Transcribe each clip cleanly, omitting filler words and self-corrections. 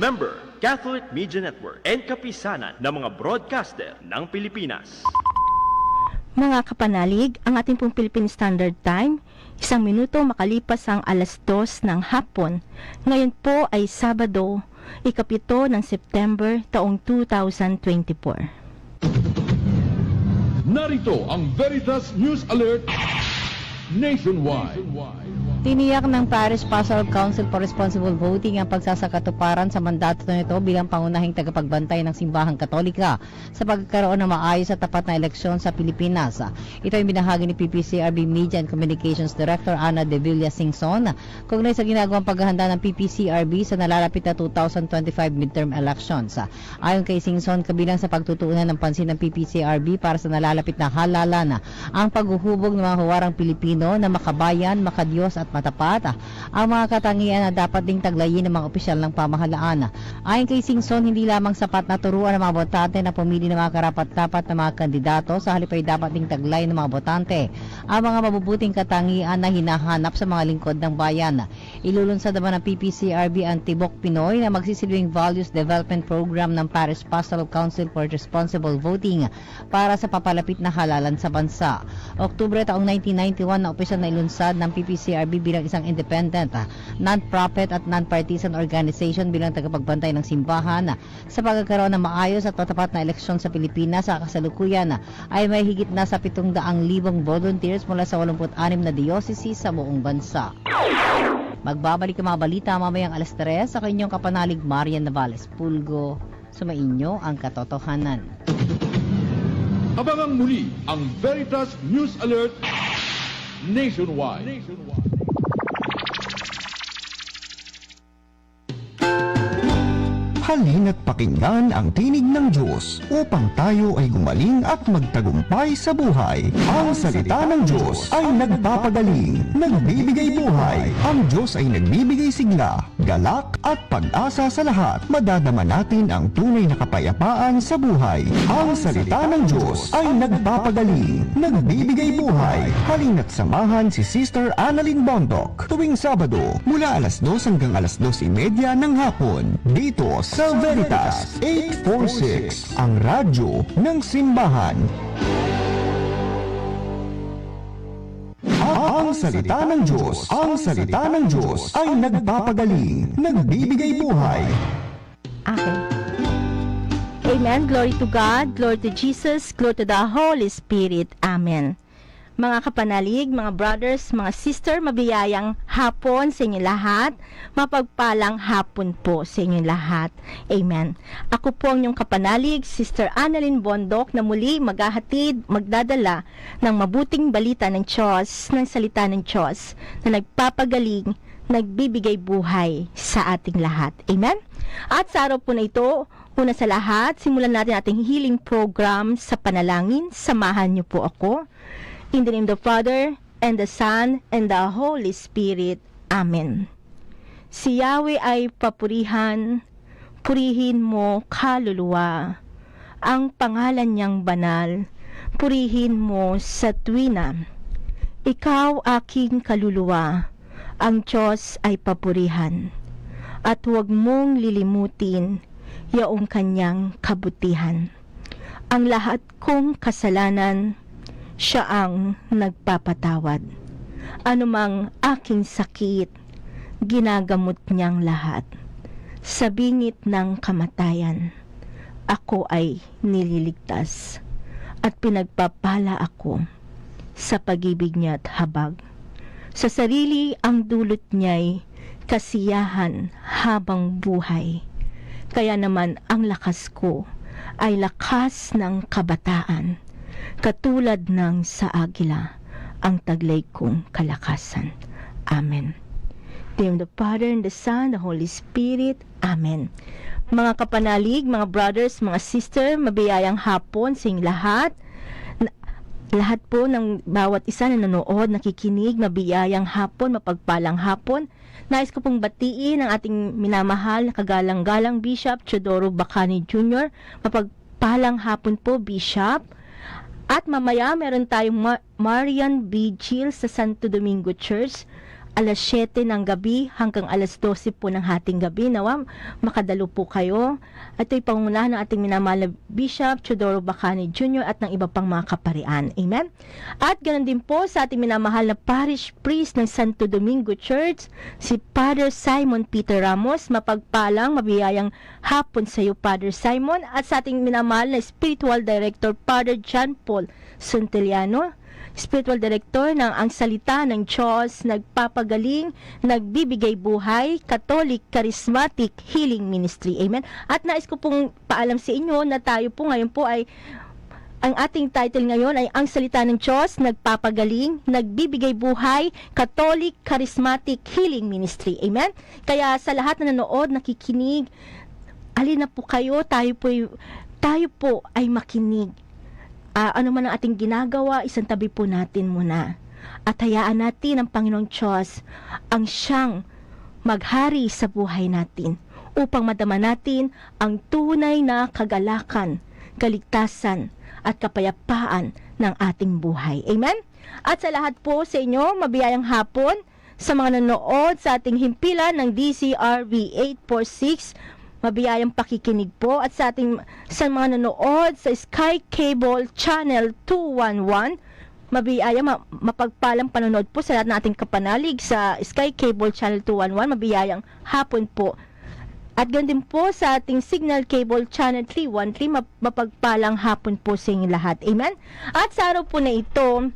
Member, Catholic Media Network and kapisanan ng mga broadcaster ng Pilipinas. Mga kapanalig, ang ating pong Philippine Standard Time, 1 minuto makalipas ang 2:00 ng hapon. Ngayon po ay Sabado, 7 ng September, taong 2024. Narito ang Veritas News Alert Nationwide. Tiniyak ng Parish Pastoral Council for Responsible Voting ang pagsasakatuparan sa mandato nito bilang pangunahing tagapagbantay ng simbahang Katolika sa pagkakaroon ng maayos at tapat na eleksyon sa Pilipinas. Ito ay binahagi ni PPCRB Media and Communications Director Ana de Villa Singson kaugnay sa ginagawang paghahanda ng PPCRB sa nalalapit na 2025 midterm elections. Ayon kay Singson, kabilang sa pagtutuunan ng pansin ng PPCRB para sa nalalapit na halalan ang paghuhubog ng mga huwarang Pilipino na makabayan, makadiyos at matapat, ang mga katangian na dapat ding taglayin ng mga opisyal ng pamahalaan. Ayon kay Singson, hindi lamang sapat na turuan ng mga botante na pumili ng mga karapat-dapat na mga kandidato, sa halip ay dapat ding taglayin ng mga botante ang mga mabubuting katangian na hinahanap sa mga lingkod ng bayan. Ilulunsad naman ng PPCRB ang Tibok Pinoy na magsisilbing Values Development Program ng Parish Pastoral Council for Responsible Voting para sa papalapit na halalan sa bansa. Oktubre taong 1991 na opisyal na ilunsad ng PPCRB bilang isang independent, non-profit at non-partisan organization bilang tagapagbantay ng simbahan sa pagkakaroon ng maayos at matapat na eleksyon sa Pilipinas. Sa kasalukuyan ay may higit na sa 700,000 volunteers mula sa 86 na diocese sa buong bansa. Magbabalik ang mga balita mamayang 3:00 sa kanyang kapanalig Marian Navales Pulgo. Sumainyo ang katotohanan. Abangang muli ang Veritas News Alert Nationwide. Halina't pakinggan ang tinig ng Diyos upang tayo ay gumaling at magtagumpay sa buhay. Ang salita ng Diyos ay nagpapagaling, nagbibigay buhay. Ang Diyos ay nagbibigay sigla, galak at pag-asa sa lahat. Madadama natin ang tunay na kapayapaan sa buhay. Ang salita ng Diyos ay nagpapagaling, nagbibigay buhay. Halina't samahan si Sister Annalyn Bondok tuwing Sabado mula 2:00 hanggang 2:30 ng hapon dito sa Veritas 846, ang radyo ng simbahan. Ang salita ng Diyos, ang salita ng Diyos ay nagpapagaling, nagbibigay buhay. Okay. Amen. Glory to God, glory to Jesus, glory to the Holy Spirit. Amen. Mga kapanalig, mga brothers, mga sister, mabiyayang hapon sa inyong lahat. Mapagpalang hapon po sa inyong lahat. Amen. Ako po ang inyong kapanalig, Sister Annalyn Bondok, na muli maghahatid, magdadala ng mabuting balita ng Diyos, ng salita ng Diyos, na nagpapagaling, nagbibigay buhay sa ating lahat. Amen. At sa araw po na ito, una sa lahat, simulan natin ating healing program sa panalangin. Samahan niyo po ako. In the name of the Father, and the Son, and the Holy Spirit. Amen. Si Yahweh ay papurihan, purihin mo kaluluwa. Ang pangalan niyang banal, purihin mo sa tuwina. Ikaw aking kaluluwa, ang Diyos ay papurihan. At huwag mong lilimutin yaong kanyang kabutihan. Ang lahat kong kasalanan, siya ang nagpapatawad. Anumang aking sakit, ginagamot niyang lahat. Sa bingit ng kamatayan, ako ay nililigtas. At pinagpapala ako sa pag-ibig niya at habag. Sa sarili ang dulot niya'y kasiyahan habang buhay. Kaya naman ang lakas ko ay lakas ng kabataan. Katulad ng sa agila, ang taglay kong kalakasan. Amen. In the name of the Father, and the Son, the Holy Spirit. Amen. Mga kapanalig, mga brothers, mga sister, mabiyayang hapon sa inyong lahat. Lahat po ng bawat isa na nanonood, nakikinig, mabiyayang hapon, mapagpalang hapon. Nais ko pong batiin ang ating minamahal na kagalang-galang Bishop Teodoro Bacani Jr. Mapagpalang hapon po, Bishop. At mamaya meron tayong Marian Vigil sa Santo Domingo Church. alas 7 ng gabi hanggang alas 12 po ng hating gabi. Nawa, makadalo po kayo. At ito'y pangunahan ng ating minamahal na Bishop Teodoro Bacani Jr. at ng iba pang mga kaparian. Amen? At ganoon din po sa ating minamahal na Parish Priest ng Santo Domingo Church, si Father Simon Peter Ramos. Mapagpalang, mabiyayang hapon sa iyo, Father Simon. At sa ating minamahal na Spiritual Director, Father John Paul Suntiliano, Spiritual Director ng Ang Salita ng Diyos, nagpapagaling, nagbibigay buhay, Catholic Charismatic Healing Ministry. Amen. At nais ko pong paalam sa inyo na tayo po ngayon po ay, ang ating title ngayon ay Ang Salita ng Diyos, nagpapagaling, nagbibigay buhay, Catholic Charismatic Healing Ministry. Amen. Kaya sa lahat na nanood, nakikinig, alin na po kayo, tayo po ay makinig. Ano man ang ating ginagawa, isang tabi po natin muna. At hayaan natin ang Panginoong Diyos ang siyang maghari sa buhay natin upang madama natin ang tunay na kagalakan, kaligtasan at kapayapaan ng ating buhay. Amen? At sa lahat po sa inyo, mabiyayang hapon sa mga nanood sa ating himpilan ng DCRV 846, mabiyayang pakikinig po, at sa mga nanood sa Sky Cable Channel 211, mabiyayang mapagpalang panonood po sa lahat ng ating kapanalig sa Sky Cable Channel 211, mabiyayang hapon po. At ganoon din po sa ating Signal Cable Channel 313, mapagpalang hapon po sa inyo lahat. Amen? At sa araw po na ito,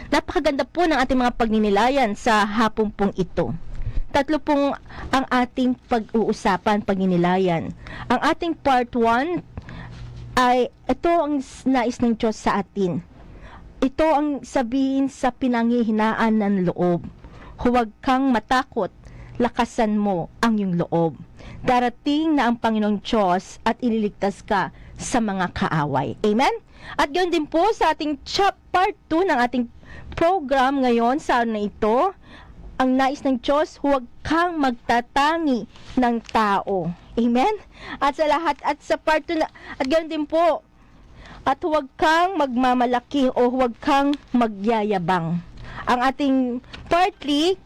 napakaganda po ng ating mga pagninilayan sa hapon pong ito. Tatlo pong ang ating pag-uusapan, pagninilayan. Ang ating part 1 ay ito ang nais ng Diyos sa atin. Ito ang sabihin sa pinanghihinaan ng loob. Huwag kang matakot, lakasan mo ang iyong loob. Darating na ang Panginoong Diyos at ililigtas ka sa mga kaaway. Amen? At ganoon din po sa ating part 2 ng ating program ngayon sa araw na ito, ang nais ng Diyos, huwag kang magtatangi ng tao. Amen? At sa lahat, at sa part 2, at ganoon din po, at huwag kang magmamalaki o huwag kang magyayabang. Ang ating part 3,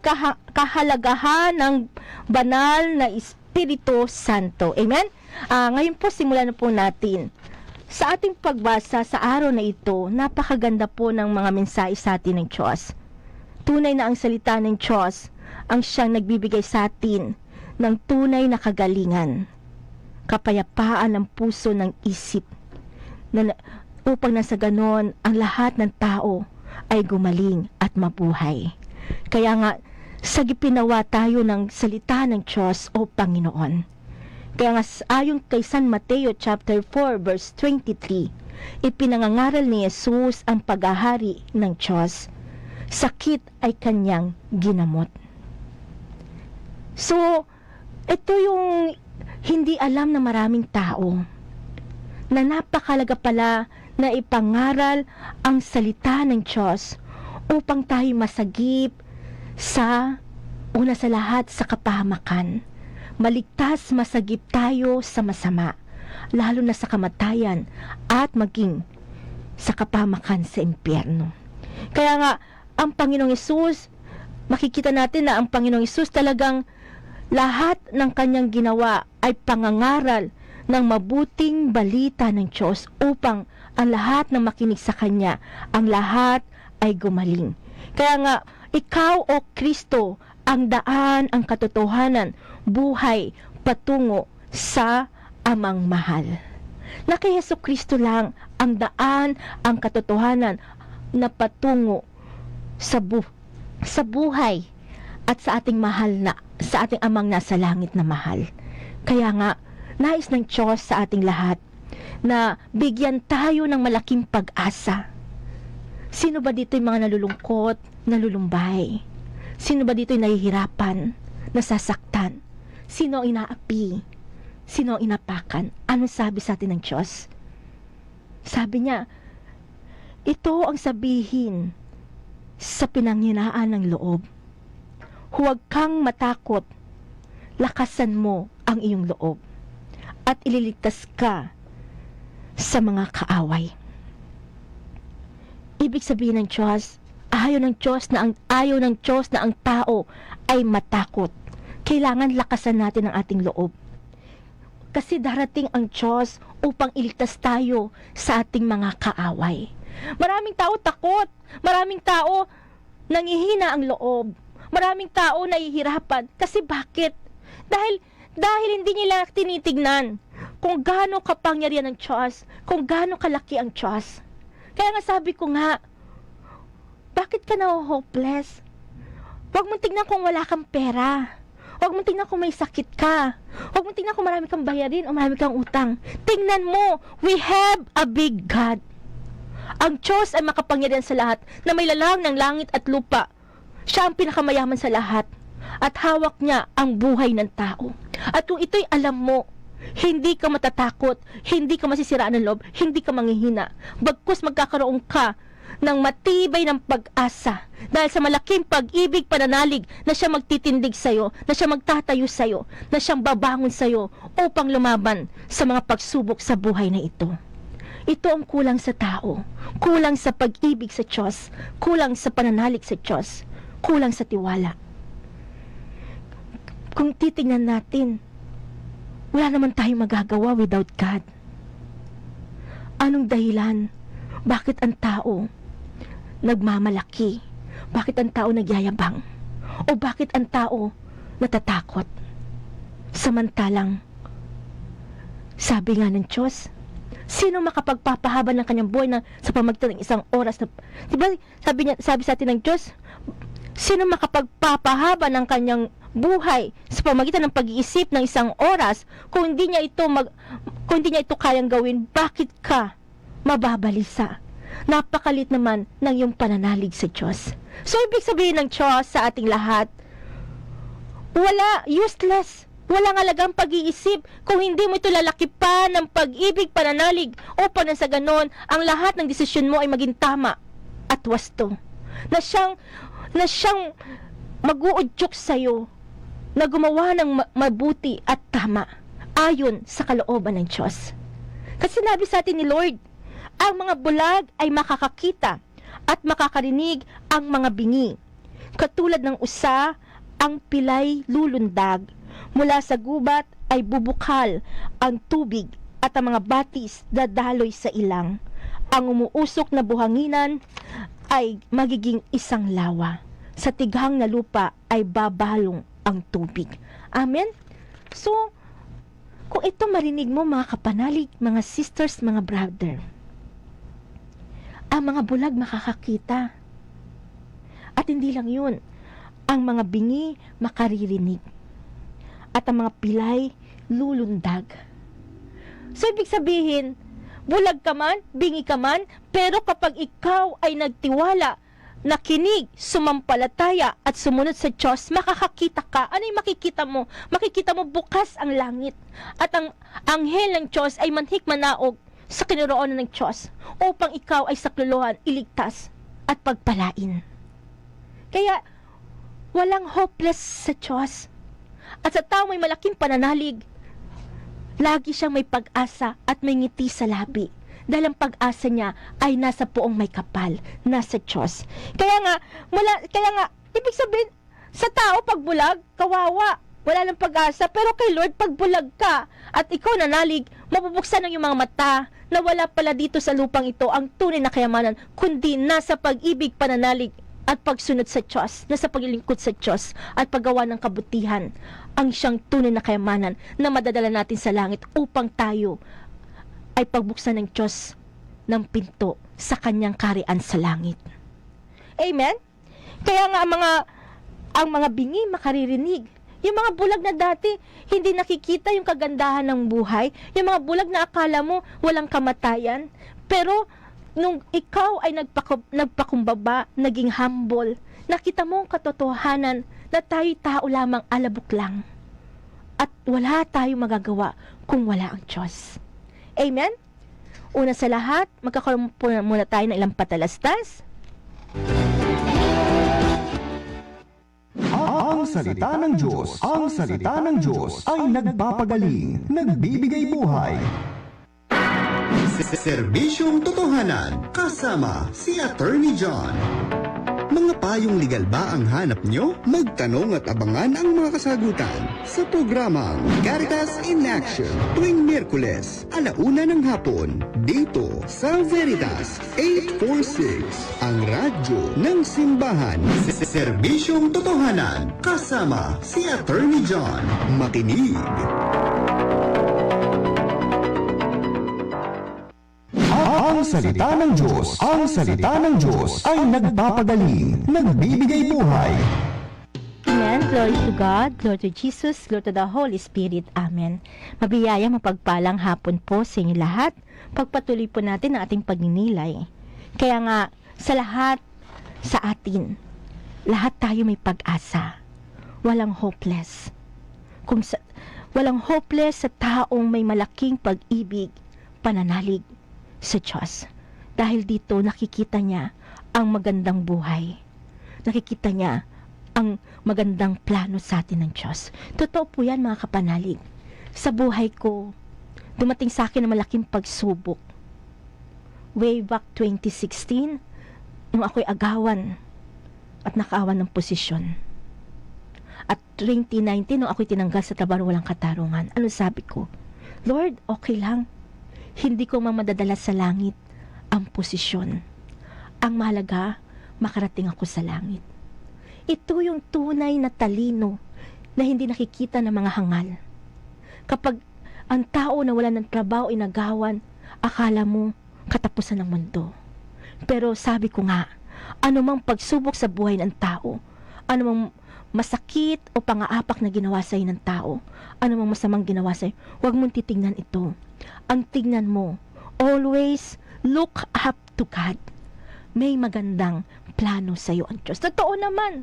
kahalagahan ng banal na Espiritu Santo. Amen? Ngayon po, simulan na po natin. Sa ating pagbasa sa araw na ito, napakaganda po ng mga mensahe sa atin ng Diyos. Tunay na ang salita ng Diyos ang siyang nagbibigay sa atin ng tunay na kagalingan, kapayapaan ng puso ng isip, upang nasa ganon ang lahat ng tao ay gumaling at mabuhay. Kaya nga, sagipinawa tayo ng salita ng Diyos, o Panginoon. Kaya nga, ayon kay San Mateo chapter 4 verse 23, ipinangangaral ni Jesus ang paghahari ng Diyos. Sakit ay kanyang ginamot. So, ito yung hindi alam ng maraming tao, na napakalaga pala na ipangaral ang salita ng Diyos upang tayo masagip sa, una sa lahat, sa kapahamakan. Maligtas, masagip tayo sa masama, lalo na sa kamatayan at maging sa kapahamakan sa impyerno. Kaya nga, ang Panginoong Hesus, makikita natin na ang Panginoong Hesus talagang lahat ng kanyang ginawa ay pangangaral ng mabuting balita ng Diyos upang ang lahat ng makinig sa kanya, ang lahat ay gumaling. Kaya nga, ikaw, o Kristo, ang daan, ang katotohanan, buhay, patungo sa Amang Mahal. Na kay Hesus Kristo lang ang daan, ang katotohanan na patungo sa buhay at sa ating mahal na, sa ating Amang nasa langit na mahal. Kaya nga, nais ng Diyos sa ating lahat na bigyan tayo ng malaking pag-asa. Sino ba dito yung mga nalulungkot, nalulumbay? Sino ba dito yung nahihirapan, nasasaktan? Sino ang inaapi? Sino ang inapakan? Anong sabi sa atin ng Diyos? Sabi niya, ito ang sabihin sa pinanghinaan ng loob. Huwag kang matakot, lakasan mo ang iyong loob at ililigtas ka sa mga kaaway. Ibig sabihin ng Diyos, Ayaw ng Diyos na ang tao ay matakot. Kailangan lakasan natin ang ating loob. Kasi darating ang Diyos upang iligtas tayo sa ating mga kaaway. Maraming tao takot. Maraming tao nangihina ang loob. Maraming tao nahihirapan. Kasi bakit? Dahil hindi nila tinitignan kung gaano kapangyarihan ng Diyos, kung gaano kalaki ang Diyos. Kaya nga sabi ko nga, bakit ka na-hopeless? Huwag mong tignan kung wala kang pera. Huwag mong tignan kung may sakit ka. Huwag mong tignan kung marami kang bayarin o marami kang utang. Tingnan mo, we have a big God. Ang Diyos ay makapangyarihan sa lahat, na may lalang ng langit at lupa. Siya ang pinakamayaman sa lahat. At hawak niya ang buhay ng tao. At kung ito'y alam mo, hindi ka matatakot, hindi ka masisiraan ng loob, hindi ka manghihina. Bagkus magkakaroon ka ng matibay ng pag-asa dahil sa malaking pag-ibig, pananalig na siya magtitindig sa'yo, na siya magtatayo sa'yo, na siyang babangon sa'yo upang lumaban sa mga pagsubok sa buhay na ito. Ito ang kulang sa tao, kulang sa pag-ibig sa Diyos, kulang sa pananalig sa Diyos, kulang sa tiwala. Kung titingnan natin, wala naman tayong magagawa without God. Anong dahilan? Bakit ang tao nagmamalaki? Bakit ang tao nagyayabang? O bakit ang tao natatakot? Samantalang, sabi nga ng Diyos, sino makapagpapahaba ng kanyang buhay na sa pamagitan ng isang oras na, diba, sabi sa atin ng Diyos, sino makapagpapahaba ng kanyang buhay sa pamagitan ng pag-iisip ng isang oras kung hindi niya ito kayang gawin, bakit ka mababalisa? Napakalit naman ng iyong pananalig sa Diyos. So, ibig sabihin ng Diyos sa ating lahat, useless, walang halagang pag-iisip kung hindi mo ito lalakipan ng pag-ibig, pananalig, upang na sa ganon, ang lahat ng desisyon mo ay maging tama at wasto. Na siyang mag-uudyok sa'yo na gumawa ng mabuti at tama ayon sa kalooban ng Diyos. Kasi sinabi sa atin ni Lord, ang mga bulag ay makakakita at makakarinig ang mga bingi. Katulad ng usa, ang pilay lulundag. Mula sa gubat ay bubukal ang tubig at ang mga batis dadaloy sa ilang. Ang umuusok na buhanginan ay magiging isang lawa. Sa tighang na lupa ay babalong ang tubig. Amen? So, kung ito marinig mo mga kapanalig, mga sisters, mga brother, ang mga bulag makakakita. At hindi lang yun, ang mga bingi makaririnig. At ang mga pilay lulundag. So, ibig sabihin, bulag ka man, bingi ka man, pero kapag ikaw ay nagtiwala, nakinig, sumampalataya at sumunod sa Diyos, makakakita ka. Ano yung makikita mo? Makikita mo bukas ang langit. At ang anghel ng Diyos ay manhik manaog sa kinaroonan ng Diyos upang ikaw ay saklolohan, iligtas at pagpalain. Kaya, walang hopeless sa Diyos. At sa tao may malaking pananalig, lagi siyang may pag-asa at may ngiti sa labi. Dahil ang pag-asa niya ay nasa puong may kapal, nasa Diyos. Kaya nga, ibig sabihin, sa tao pag bulag, kawawa, wala nang pag-asa. Pero kay Lord, pag bulag ka at ikaw nanalig, mabubuksan ang iyong mga mata na wala pala dito sa lupang ito ang tunay na kayamanan, kundi nasa pag-ibig, pananalig at pagsunod sa Diyos, nasa paglilingkod sa Diyos at paggawa ng kabutihan, ang siyang tunay na kayamanan na madadala natin sa langit upang tayo ay pagbuksan ng Diyos ng pinto sa kanyang kaharian sa langit. Amen? Kaya nga ang mga bingi makaririnig. Yung mga bulag na dati, hindi nakikita yung kagandahan ng buhay. Yung mga bulag na akala mo walang kamatayan. Pero nung ikaw ay nagpakumbaba, naging humble, nakita mo ang katotohanan na tayo'y tao lamang alabok lang. At wala tayong magagawa kung wala ang Diyos. Amen? Una sa lahat, magkakaroon muna tayo ng ilang patalastas. Ang salita ng Diyos, ang salita ng Diyos ay nagpapagaling, nagbibigay buhay. Serbisyong totohanan kasama si Attorney John. Mga payong legal ba ang hanap nyo? Magtanong at abangan ang mga kasagutan sa programang Caritas in Action tuwing Miyerkules, 1:00 ng hapon, dito sa Veritas 846, ang radyo ng simbahan. Serbisyong totohanan, kasama si Attorney John. Makinig. Ang salita ng Diyos, ang salita ng Diyos ay nagpapagaling, nagbibigay buhay. Amen. Glory to God, glory to Jesus, glory to the Holy Spirit. Amen. Mabiyaya, mapagpalang hapon po sa inyo lahat. Pagpatuloy po natin ang ating pagninilay. Kaya nga, sa lahat sa atin, lahat tayo may pag-asa. Walang hopeless. Walang hopeless sa taong may malaking pag-ibig, pananalig sa Diyos. Dahil dito nakikita niya ang magandang buhay. Nakikita niya ang magandang plano sa atin ng Diyos. Totoo po yan, mga kapanalig. Sa buhay ko, dumating sa akin ang malaking pagsubok. Way back 2016, nung ako'y agawan at nakaawan ng posisyon. At 2019, nung ako'y tinanggal sa trabaho walang katarungan, ano sabi ko? Lord, okay lang. Hindi ko madadala sa langit ang posisyon. Ang mahalaga, makarating ako sa langit. Ito yung tunay na talino na hindi nakikita ng mga hangal. Kapag ang tao na wala ng trabaho inagawan, akala mo katapusan ng mundo. Pero sabi ko nga, anumang pagsubok sa buhay ng tao, anumang masakit o pang-aapak na ginawa sa'yo ng tao, anumang masamang ginawa sa'yo, huwag mong titingnan ito. Ang tingnan mo, always look up to God. May magandang plano sa iyo ang Diyos. Totoo naman.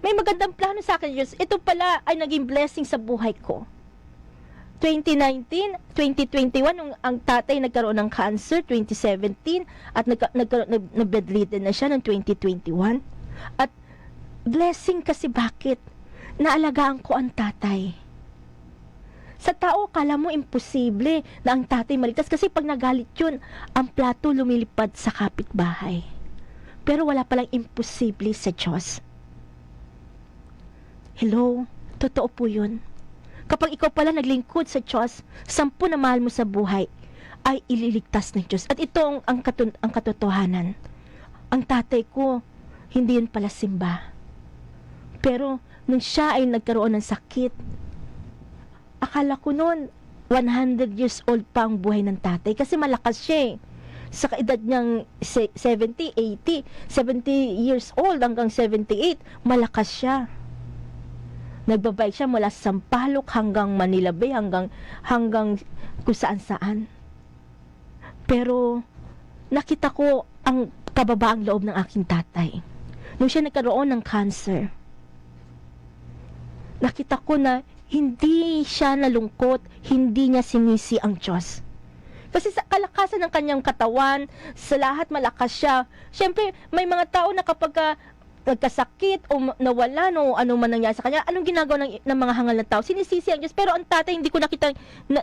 May magandang plano sa akin, Diyos. Ito pala ay naging blessing sa buhay ko. 2019, 2021, nung ang tatay nagkaroon ng cancer, 2017, at nag-bedridden na siya ng 2021. At blessing kasi bakit? Naalagaan ko ang tatay. Sa tao, kala mo imposible na ang tatay maligtas kasi pag nagalit yun, ang plato lumilipad sa kapitbahay. Pero wala palang imposible sa Diyos. Hello, totoo po yun. Kapag ikaw pala naglingkod sa Diyos, 10 na mahal mo sa buhay ay ililigtas ng Diyos. At ito ang katotohanan. Ang tatay ko, hindi yun pala simba. Pero nung siya ay nagkaroon ng sakit, akala ko noon 100 years old pa ang buhay ng tatay kasi malakas siya eh. Sa kaedad niyang 70, 80, 70 years old hanggang 78, malakas siya. Nagbabike siya mula sa Sampaloc hanggang Manila Bay, hanggang kung saan-saan. Pero nakita ko ang kababaang loob ng aking tatay. Nung siya nagkaroon ng cancer, nakita ko na hindi siya nalungkot, hindi niya sinisi ang Diyos. Kasi sa kalakasan ng kanyang katawan, sa lahat malakas siya. Siyempre, may mga tao na kapag nagkasakit o nawala o ano man nangyari sa kanya, anong ginagawa ng mga hangal na tao? Sinisisi ang Diyos. Pero ang tatay, hindi ko nakita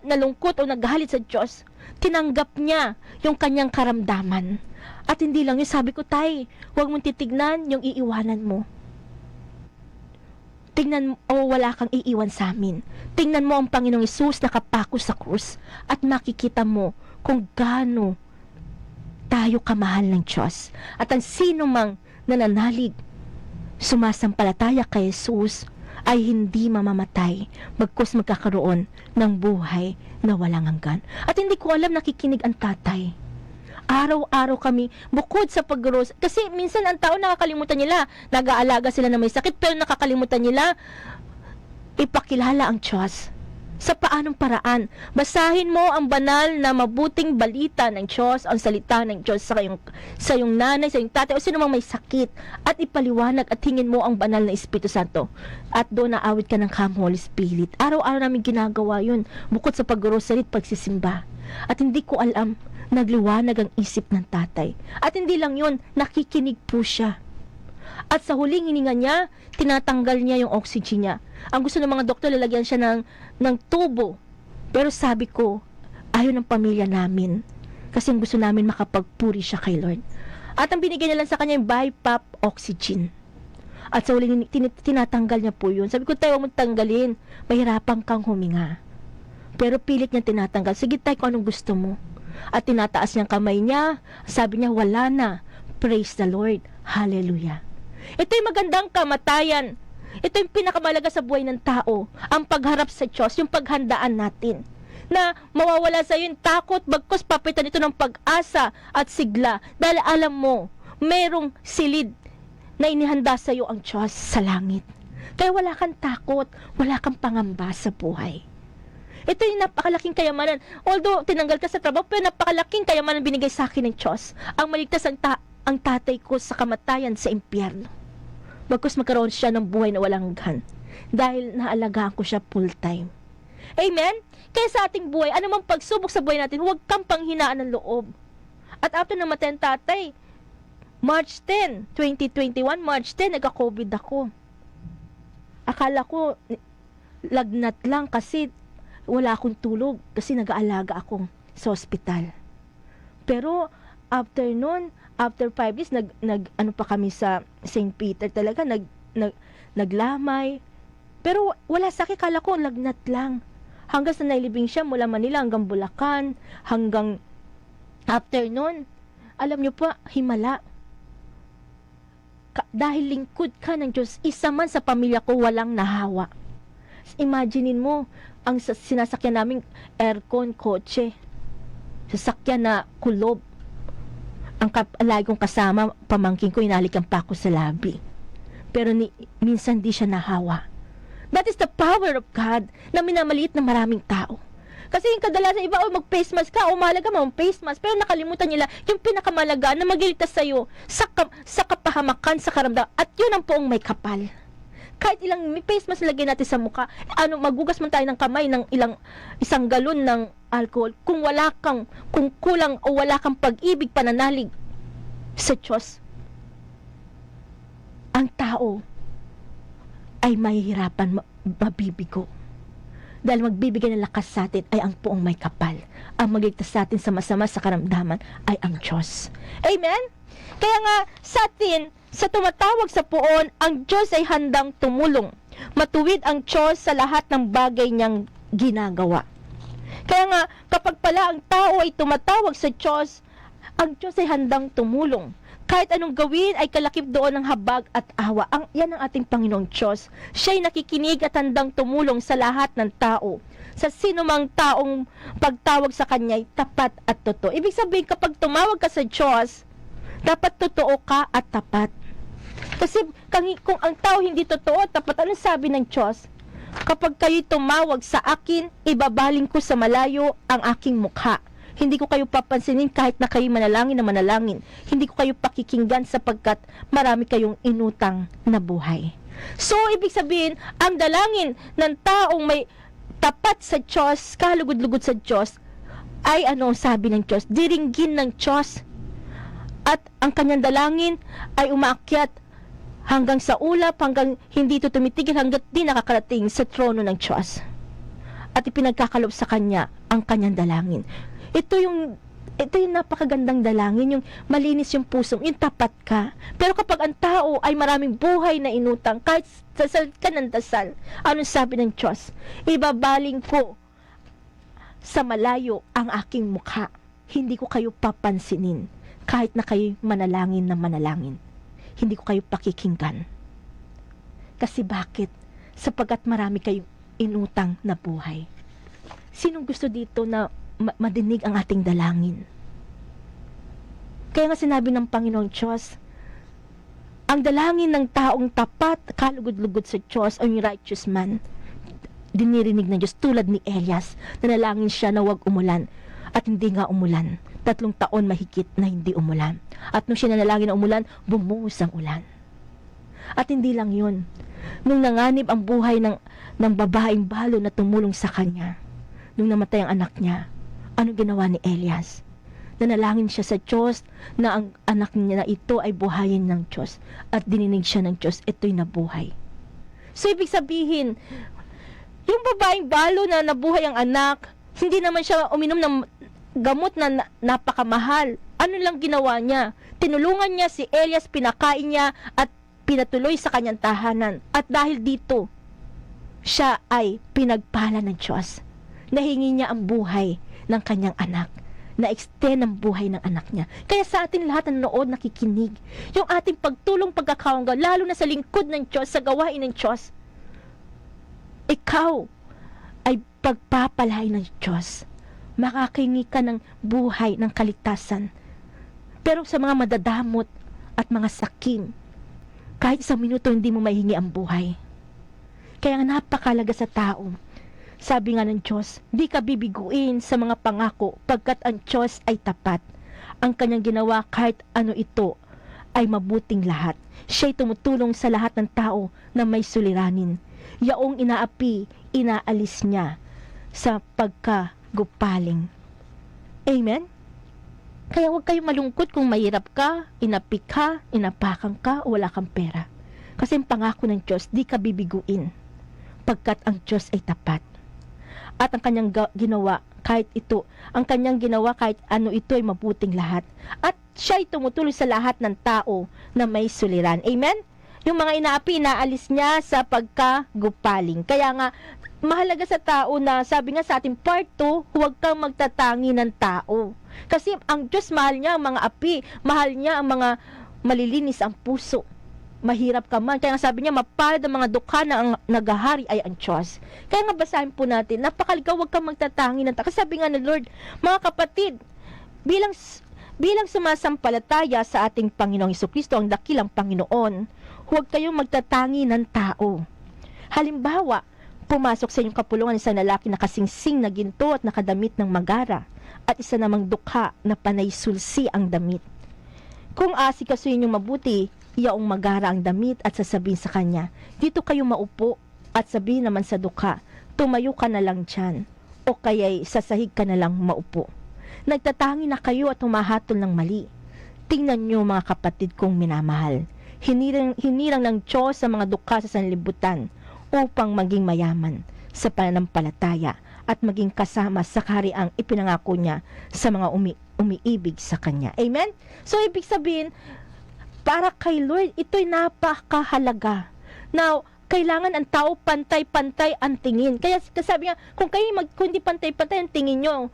nalungkot o naghalit sa Diyos. Tinanggap niya yung kanyang karamdaman. At hindi lang yun, sabi ko, tay, huwag mong titignan yung iiwanan mo. Tingnan mo, wala kang iiwan sa amin. Tingnan mo ang Panginoong Hesus nakapako sa krus at makikita mo kung gaano tayo kamahal ng Diyos. At ang sino mang nananalig, sumasampalataya kay Hesus ay hindi mamamatay bagkus magkakaroon ng buhay na walang hanggan. At hindi ko alam nakikinig ang tatay. Araw-araw kami, bukod sa pag-gross, kasi minsan ang tao nakakalimutan nila, nag-aalaga sila na may sakit, pero nakakalimutan nila ipakilala ang Diyos. Sa paanong paraan? Basahin mo ang banal na mabuting balita ng Diyos, ang salita ng Diyos sa iyong nanay, sa iyong tatay, o sino mang may sakit, at ipaliwanag at hingin mo ang banal na Espiritu Santo. At doon naawit ka ng Come Holy Spirit. Araw-araw namin ginagawa yun, bukod sa pag-rosary at pagsisimba. At hindi ko alam, nagliwanag ang isip ng tatay. At hindi lang yun, nakikinig po siya. At sa huling hininga niya, tinatanggal niya yung oxygen niya. Ang gusto ng mga doktor, lalagyan siya ng tubo. Pero sabi ko, ayaw ng pamilya namin. Kasi gusto namin makapagpuri siya kay Lord. At ang binigay niya lang sa kanya yung BiPAP oxygen. At sa huli, tinatanggal niya po yun. Sabi ko, tayo, huwag mong tanggalin. Mahirapan kang huminga. Pero pilit niya tinatanggal. Sige tayo kung anong gusto mo. At tinataas niyang kamay niya. Sabi niya, wala na. Praise the Lord. Hallelujah. Ito yung magandang kamatayan. Ito yung pinakamalaga sa buhay ng tao. Ang pagharap sa Diyos, yung paghandaan natin. Na mawawala sa iyo yung takot, bagkus papitan ito ng pag-asa at sigla. Dahil alam mo, merong silid na inihanda sa iyo ang Diyos sa langit. Kaya wala kang takot, wala kang pangamba sa buhay. Ito yung napakalaking kayamanan. Although tinanggal ka sa trabaho, pero napakalaking kayamanan binigay sa akin ng Diyos. Ang maligtas ang tatay ko sa kamatayan sa impyerno. Bagkus magkaroon siya ng buhay na walang hanggan. Dahil naalagaan ko siya full time. Amen? Kaya sa ating buhay, anumang pagsubok sa buhay natin, huwag kang panghinaan ng loob. At after namatay ang tatay, March 10, 2021, March 10, nagka-COVID ako. Akala ko, lagnat lang kasi wala akong tulog kasi nag-aalaga ako sa ospital. Pero after nun, after 5 days, ano pa kami sa St. Peter talaga, naglamay. Pero wala sa akin, kala ko lagnat lang. Hanggang sa nailibing siya mula Manila hanggang Bulacan, hanggang after nun, alam niyo pa, himala. Dahil lingkod ka ng Diyos, isa man sa pamilya ko walang nahawa. Imaginein mo, ang sinasakyan naming aircon, kotse, sasakyan na kulob. Ang lagi kong kasama, pamangkin ko, inalikan pa ako sa labi. Pero minsan di siya nahawa. That is the power of God na minamaliit ng maraming tao. Kasi yung kadalasan iba, mag-face mask ka, mahalaga mo face mask, pero nakalimutan nila yung pinakamalaga na magiligtas sa'yo sa kapahamakan, sa karamdaman, at yun ang poong may kapal. Kahit ilang may face mask lagay natin sa mukha, magugas man tayo ng kamay ng isang galon ng alcohol, kung kulang o wala kang pag-ibig, pananalig sa Diyos, ang tao ay mahihirapan, mabibigo. Dahil magbibigay ng lakas sa atin ay ang poong may kapal. Ang magligtas sa atin sa masama sa karamdaman ay ang Diyos. Amen? Kaya nga sa atin, sa tumatawag sa poon, ang Diyos ay handang tumulong. Matuwid ang Diyos sa lahat ng bagay niyang ginagawa. Kaya nga, kapag pala ang tao ay tumatawag sa Diyos, ang Diyos ay handang tumulong. Kahit anong gawin ay kalakip doon ng habag at awa. Yan ang ating Panginoong Diyos. Siya'y nakikinig at handang tumulong sa lahat ng tao. Sa sinumang taong pagtawag sa Kanya'y tapat at totoo. Ibig sabihin, kapag tumawag ka sa Diyos, dapat totoo ka at tapat. Kasi kung ang tao hindi totoo at tapat, anong sabi ng Diyos? Kapag kayo'y tumawag sa akin, ibabaling ko sa malayo ang aking mukha. Hindi ko kayo papansinin kahit na kayo manalangin na manalangin. Hindi ko kayo pakikinggan sapagkat marami kayong inutang na buhay. So, ibig sabihin, ang dalangin ng taong may tapat sa Diyos, kalugod-lugod sa Diyos, ay sabi ng Diyos? Diringgin ng Diyos. At ang kanyang dalangin ay umaakyat hanggang sa ulap, hanggang hindi ito tumitigil, hanggat di nakakarating sa trono ng Diyos. At ipinagkakalob sa kanya ang kanyang dalangin. Ito yung napakagandang dalangin, yung malinis yung puso, yung tapat ka. Pero kapag ang tao ay maraming buhay na inutang, kahit dasal ka ng dasal, anong sabi ng Diyos? Ibabaling ko sa malayo ang aking mukha. Hindi ko kayo papansinin, kahit na kayo manalangin na manalangin. Hindi ko kayo pakikinggan. Kasi bakit? Sapagkat marami kayong inutang na buhay. Sinong gusto dito na madinig ang ating dalangin? Kaya nga sinabi ng Panginoong Diyos, ang dalangin ng taong tapat, kalugod-lugod sa Diyos, ang righteous man, dinirinig ng Diyos tulad ni Elias. Nanalangin siya na huwag umulan at hindi nga umulan. 3 taon mahigit na hindi umulan. At nung siya nanalangin na umulan, bumuhos ang ulan. At hindi lang yun. Nung nanganib ang buhay ng babaeng balo na tumulong sa kanya, nung namatay ang anak niya, anong ginawa ni Elias? Nanalangin siya sa Diyos na ang anak niya na ito ay buhayin ng Diyos. At dininig siya ng Diyos, ito'y nabuhay. So, ibig sabihin, yung babaeng balo na nabuhay ang anak, hindi naman siya uminom ng gamot na napakamahal. Ano lang ginawa niya? Tinulungan niya si Elias, pinakain niya at pinatuloy sa kanyang tahanan. At dahil dito, siya ay pinagpala ng Diyos. Nahingi niya ang buhay ng kanyang anak. Na-extend ang buhay ng anak niya. Kaya sa atin lahat na nanood, nakikinig, yung ating pagtulong, pagkakawangga, lalo na sa lingkod ng Diyos, sa gawain ng Diyos, ikaw ay pagpapalain ng Diyos. Makakingi ka ng buhay, ng kaligtasan. Pero sa mga madadamot at mga sakim, kahit isang minuto hindi mo mahingi ang buhay. Kaya nga napakalaga sa tao. Sabi nga ng Diyos, di ka bibiguin sa mga pangako pagkat ang Diyos ay tapat. Ang kanyang ginawa kahit ano ito ay mabuting lahat. Siya'y tumutulong sa lahat ng tao na may suliranin. Yaong inaapi, inaalis niya sa pagkagupaling. Amen? Kaya huwag kayong malungkot kung mahirap ka, inapi ka, inapakan ka, o wala kang pera. Kasi ang pangako ng Diyos, di ka bibiguin pagkat ang Diyos ay tapat. At ang kanyang ginawa, kahit ito, ang kanyang ginawa kahit ano ito ay mabuting lahat. At siya ay tumutulong sa lahat ng tao na may suliran. Amen? Yung mga inaapi, inaalis niya sa pagkagupaling. Kaya nga, mahalaga sa tao na, sabi nga sa ating part 2, huwag kang magtatangi ng tao. Kasi ang Diyos, mahal niya ang mga api, mahal niya ang mga malilinis ang puso. Mahirap ka man. Kaya nga sabi niya, mapalad ang mga dukha na ang nagahari ay ang Diyos. Kaya nga basahin po natin, napakaligaw, huwag kang magtatangi ng tao. Kasi sabi nga ng Lord, mga kapatid, bilang sumasampalataya sa ating Panginoong Hesukristo, ang dakilang Panginoon, huwag kayong magtatangi ng tao. Halimbawa, pumasok sa inyong kapulungan isang lalaki na kasingsing na ginto at nakadamit ng magara, at isa namang dukha na panay sulsi ang damit. Kung asikasuhin yung mabuti, iyaong magara ang damit at sasabihin sa kanya, dito kayo maupo, at sabihin naman sa dukha, tumayo ka na lang dyan, o kaya'y sasahig ka na lang maupo. Nagtatangi na kayo at humahatol ng mali. Tingnan nyo mga kapatid kong minamahal. Hinirang ng Diyos sa mga dukha sa sanlibutan upang maging mayaman sa pananampalataya at maging kasama sa kahariang ipinangako niya sa mga umiibig sa Kanya. Amen? So, ibig sabihin, para kay Lord, ito'y napakahalaga. Now, kailangan ang tao pantay-pantay ang tingin. Kaya sabi nga, kung hindi pantay-pantay ang tingin nyo,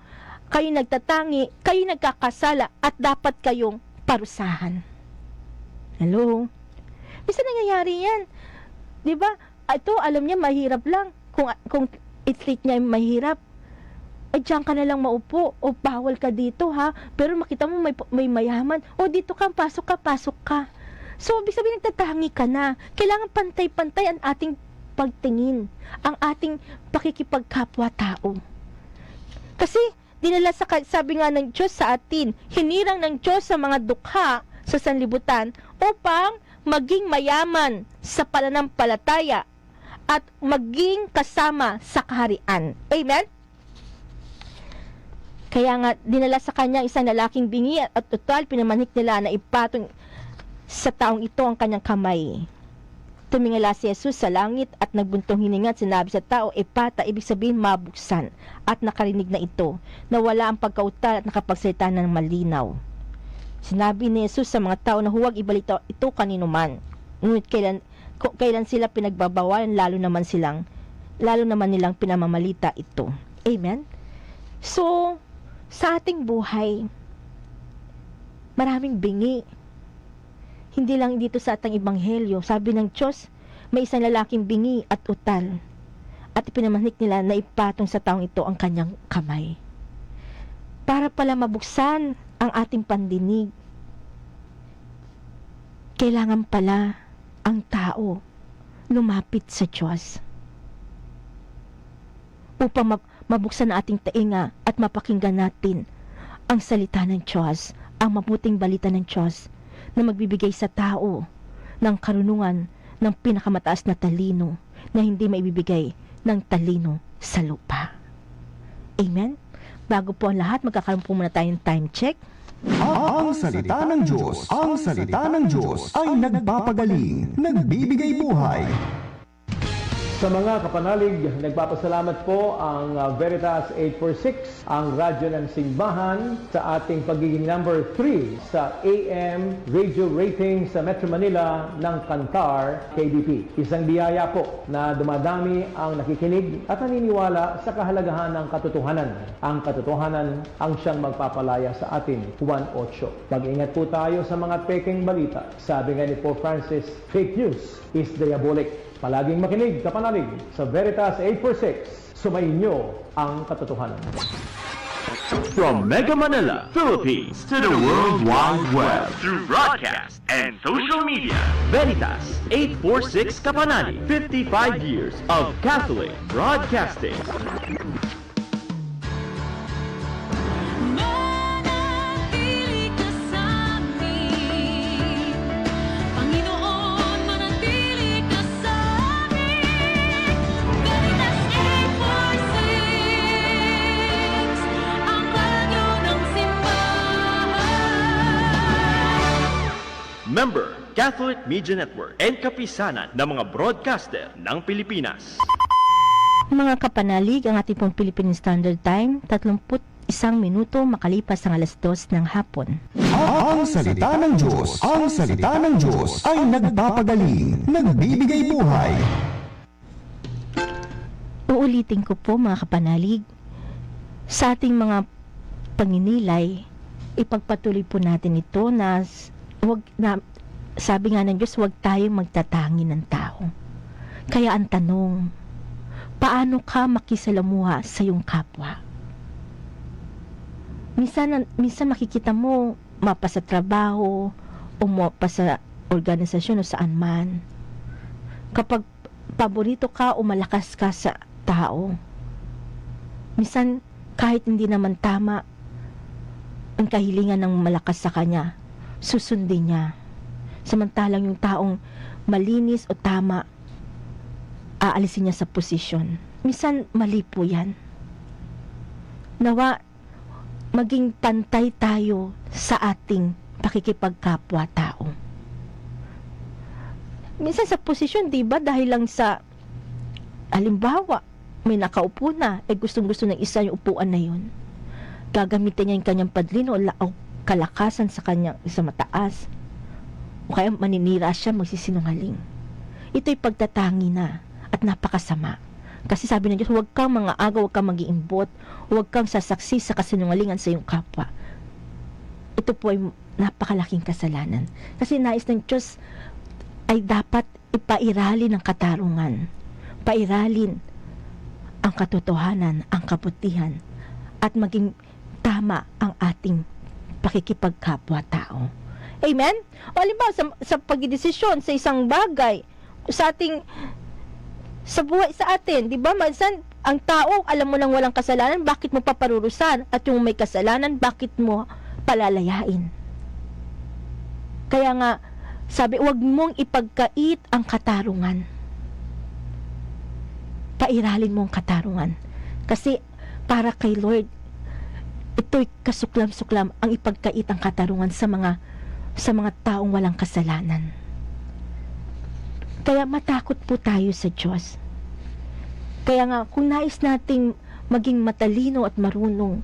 kayo nagtatangi, kayo nagkakasala, at dapat kayong parusahan. Hello? Bisa nangyayari yan. Diba? Ito, alam niya, mahirap lang. Kung i-treat niya mahirap, ay diyan ka na lang maupo, o bawal ka dito ha, pero makita mo may mayaman, o dito ka, pasok ka. So, ibig sabihin, nagtatangi ka na. Kailangan pantay-pantay ang ating pagtingin, ang ating pakikipagkapwa-tao. Kasi, sabi nga ng Diyos sa atin, hinirang ng Diyos sa mga dukha sa sanlibutan upang maging mayaman sa pananampalataya at maging kasama sa kaharian. Amen? Kaya nga, dinala sa kanya isang lalaking bingi at total pinamanik nila na ipatong sa taong ito ang kanyang kamay. Tumingala si Jesus sa langit at nagbuntong hininga at sinabi sa tao, epata, ibig sabihin mabuksan. At nakarinig na ito, na wala ang pagkautal at nakapagsalita ng malinaw. Sinabi ni Jesus sa mga tao na huwag ibalita ito kanino man. Ngunit kailan sila pinagbabawalan, lalo naman nilang pinamamalita ito. Amen? So, sa ating buhay, maraming bingi. Hindi lang dito sa ating ebanghelyo. Sabi ng Diyos, may isang lalaking bingi at utal. At ipinamanik nila na ipatong sa taong ito ang kanyang kamay. Para pala mabuksan ang ating pandinig, kailangan pala ang tao lumapit sa Diyos. Upang mabuksan ang ating tainga at mapakinggan natin ang salita ng Diyos, ang mabuting balita ng Diyos na magbibigay sa tao ng karunungan ng pinakamataas na talino na hindi maibibigay ng talino sa lupa. Amen? Bago po ang lahat, magkakaroon po muna tayong time check. Ang salita ng Diyos ay nagpapagaling, nagbibigay buhay. Sa mga kapanalig, nagpapasalamat po ang Veritas 846, ang radyo ng simbahan, sa ating pagiging number 3 sa AM radio rating sa Metro Manila ng Kantar KBP. Isang biyaya po na dumadami ang nakikinig at naniniwala sa kahalagahan ng katotohanan. Ang katotohanan ang siyang magpapalaya sa atin. Juan 8. Mag-ingat po tayo sa mga peking balita. Sabi nga ni Pope Francis, fake news is diabolic. Palaging makinig, kapanalig, sa Veritas 846, sumayin niyo ang katotohanan. From Mega Manila, Philippines, to the World Wide Web, through broadcast and social media, Veritas 846 Kapanani, 55 years of Catholic broadcasting. Manatili ka sa amin, Panginoon, manatili ka sa amin. Veritas 846, ang radyo ng simbahan. Member, Catholic Media Network and kapisanan ng mga broadcaster ng Pilipinas. Mga kapanalig, ang ating pong Philippine Standard Time, 31 minuto makalipas ang alas 2 ng hapon. Ang salita ng Diyos, ang salita ng Diyos ay nagpapagaling, nagbibigay buhay. Uulitin ko po mga kapanalig, sa ating mga panginilay, ipagpatuloy po natin ito na, sabi nga ng Diyos, huwag tayong magtatangi ng tao. Kaya ang tanong, paano ka makisalamuha sa iyong kapwa? Minsan makikita mo, mapa sa trabaho, o mapa sa organisasyon o saan man. Kapag paborito ka o malakas ka sa tao, minsan kahit hindi naman tama ang kahilingan ng malakas sa kanya, susundin niya. Samantalang yung taong malinis o tama, aalisin niya sa posisyon. Minsan mali po yan. Nawa, maging pantay tayo sa ating pakikipagkapwa-tao. Minsan sa posisyon, di ba, dahil lang sa, halimbawa, may nakaupo na, gustong-gusto ng isa yung upuan na yun. Gagamitin niya yung kanyang padrino o kalakasan sa kanyang sa mataas. O kaya maninira siya, magsisinungaling. Ito'y pagtatangi na at napakasama. Kasi sabi ng Diyos, huwag kang mga agaw, huwag kang mag-iimbot, huwag kang sasaksi sa kasinungalingan sa iyong kapwa. Ito po ay napakalaking kasalanan. Kasi nais ng Diyos ay dapat ipairalin ang katarungan, pairalin ang katotohanan, ang kabutihan, at maging tama ang ating pakikipagkapwa-tao. Amen? O halimbawa, sa pagdidesisyon sa isang bagay, sa ating sa buhay sa atin, di ba? Minsan, ang tao, alam mo nang walang kasalanan, bakit mo paparurusan? At yung may kasalanan, bakit mo palalayain? Kaya nga, sabi, huwag mong ipagkait ang katarungan. Pairalin mo ang katarungan. Kasi, para kay Lord, ito'y kasuklam-suklam ang ipagkait ang katarungan sa mga taong walang kasalanan. Kaya matakot po tayo sa Diyos. Kaya nga, kung nais nating maging matalino at marunong,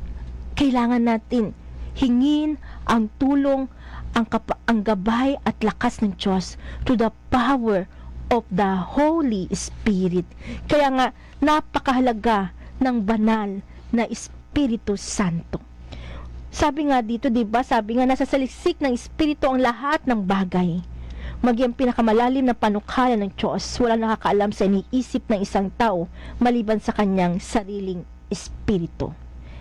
kailangan natin hingin ang tulong, ang gabay at lakas ng Diyos to the power of the Holy Spirit. Kaya nga, napakahalaga ng banal na Espiritu Santo. Sabi nga dito, diba? Sabi nga, nasa saliksik ng Espiritu ang lahat ng bagay. Maging pinakamalalim na panukala ng Diyos, wala nakakaalam sa iniisip ng isang tao maliban sa kanyang sariling espiritu.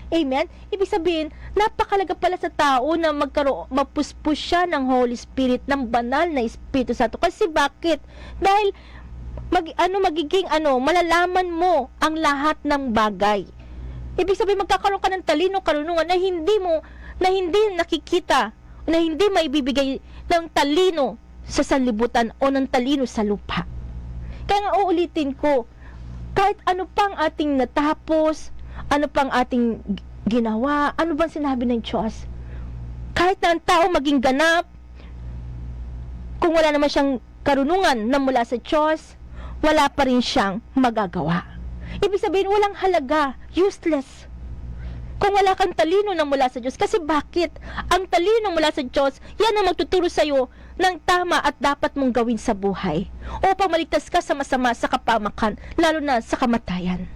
Amen? Ibig sabihin, napakalaga pala sa tao na mapuspos siya ng Holy Spirit, ng banal na Espiritu Santo. Kasi bakit? Dahil malalaman mo ang lahat ng bagay. Ibig sabihin, magkakaroon ka ng talino, karunungan na hindi nakikita, na hindi maibibigay ng talino sa sanlibutan o ng talino sa lupa. Kaya nga uulitin ko, kahit ano pang ating natapos, ano pang ating ginawa, ano bang sinabi ng Diyos, kahit na ang tao maging ganap, kung wala naman siyang karunungan na mula sa Diyos, wala pa rin siyang magagawa. Ibig sabihin, walang halaga, useless. Kung wala kang talino na mula sa Diyos. Kasi bakit? Ang talino mula sa Diyos, yan ang magtuturo sa iyo ng tama at dapat mong gawin sa buhay upang maligtas ka sa masama, sa kapamakan, lalo na sa kamatayan.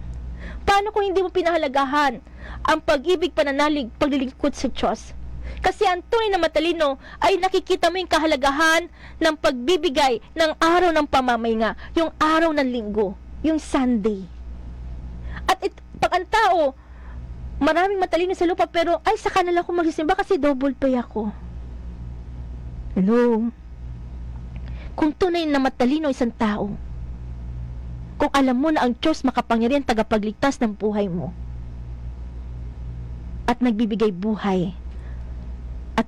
Paano kung hindi mo pinahalagahan ang pag-ibig, pananalig, paglilingkod sa Diyos? Kasi ang tunay na matalino ay nakikita mo yung kahalagahan ng pagbibigay ng araw ng pamamahinga, yung araw ng linggo, yung Sunday. At pag ang tao, maraming matalino sa lupa, pero ay sa kanila ako magsisimba kasi double pay ako. Hello? Kung tunay na matalino isang tao, kung alam mo na ang Diyos makapangyarihan tagapagligtas ng buhay mo, at nagbibigay buhay, at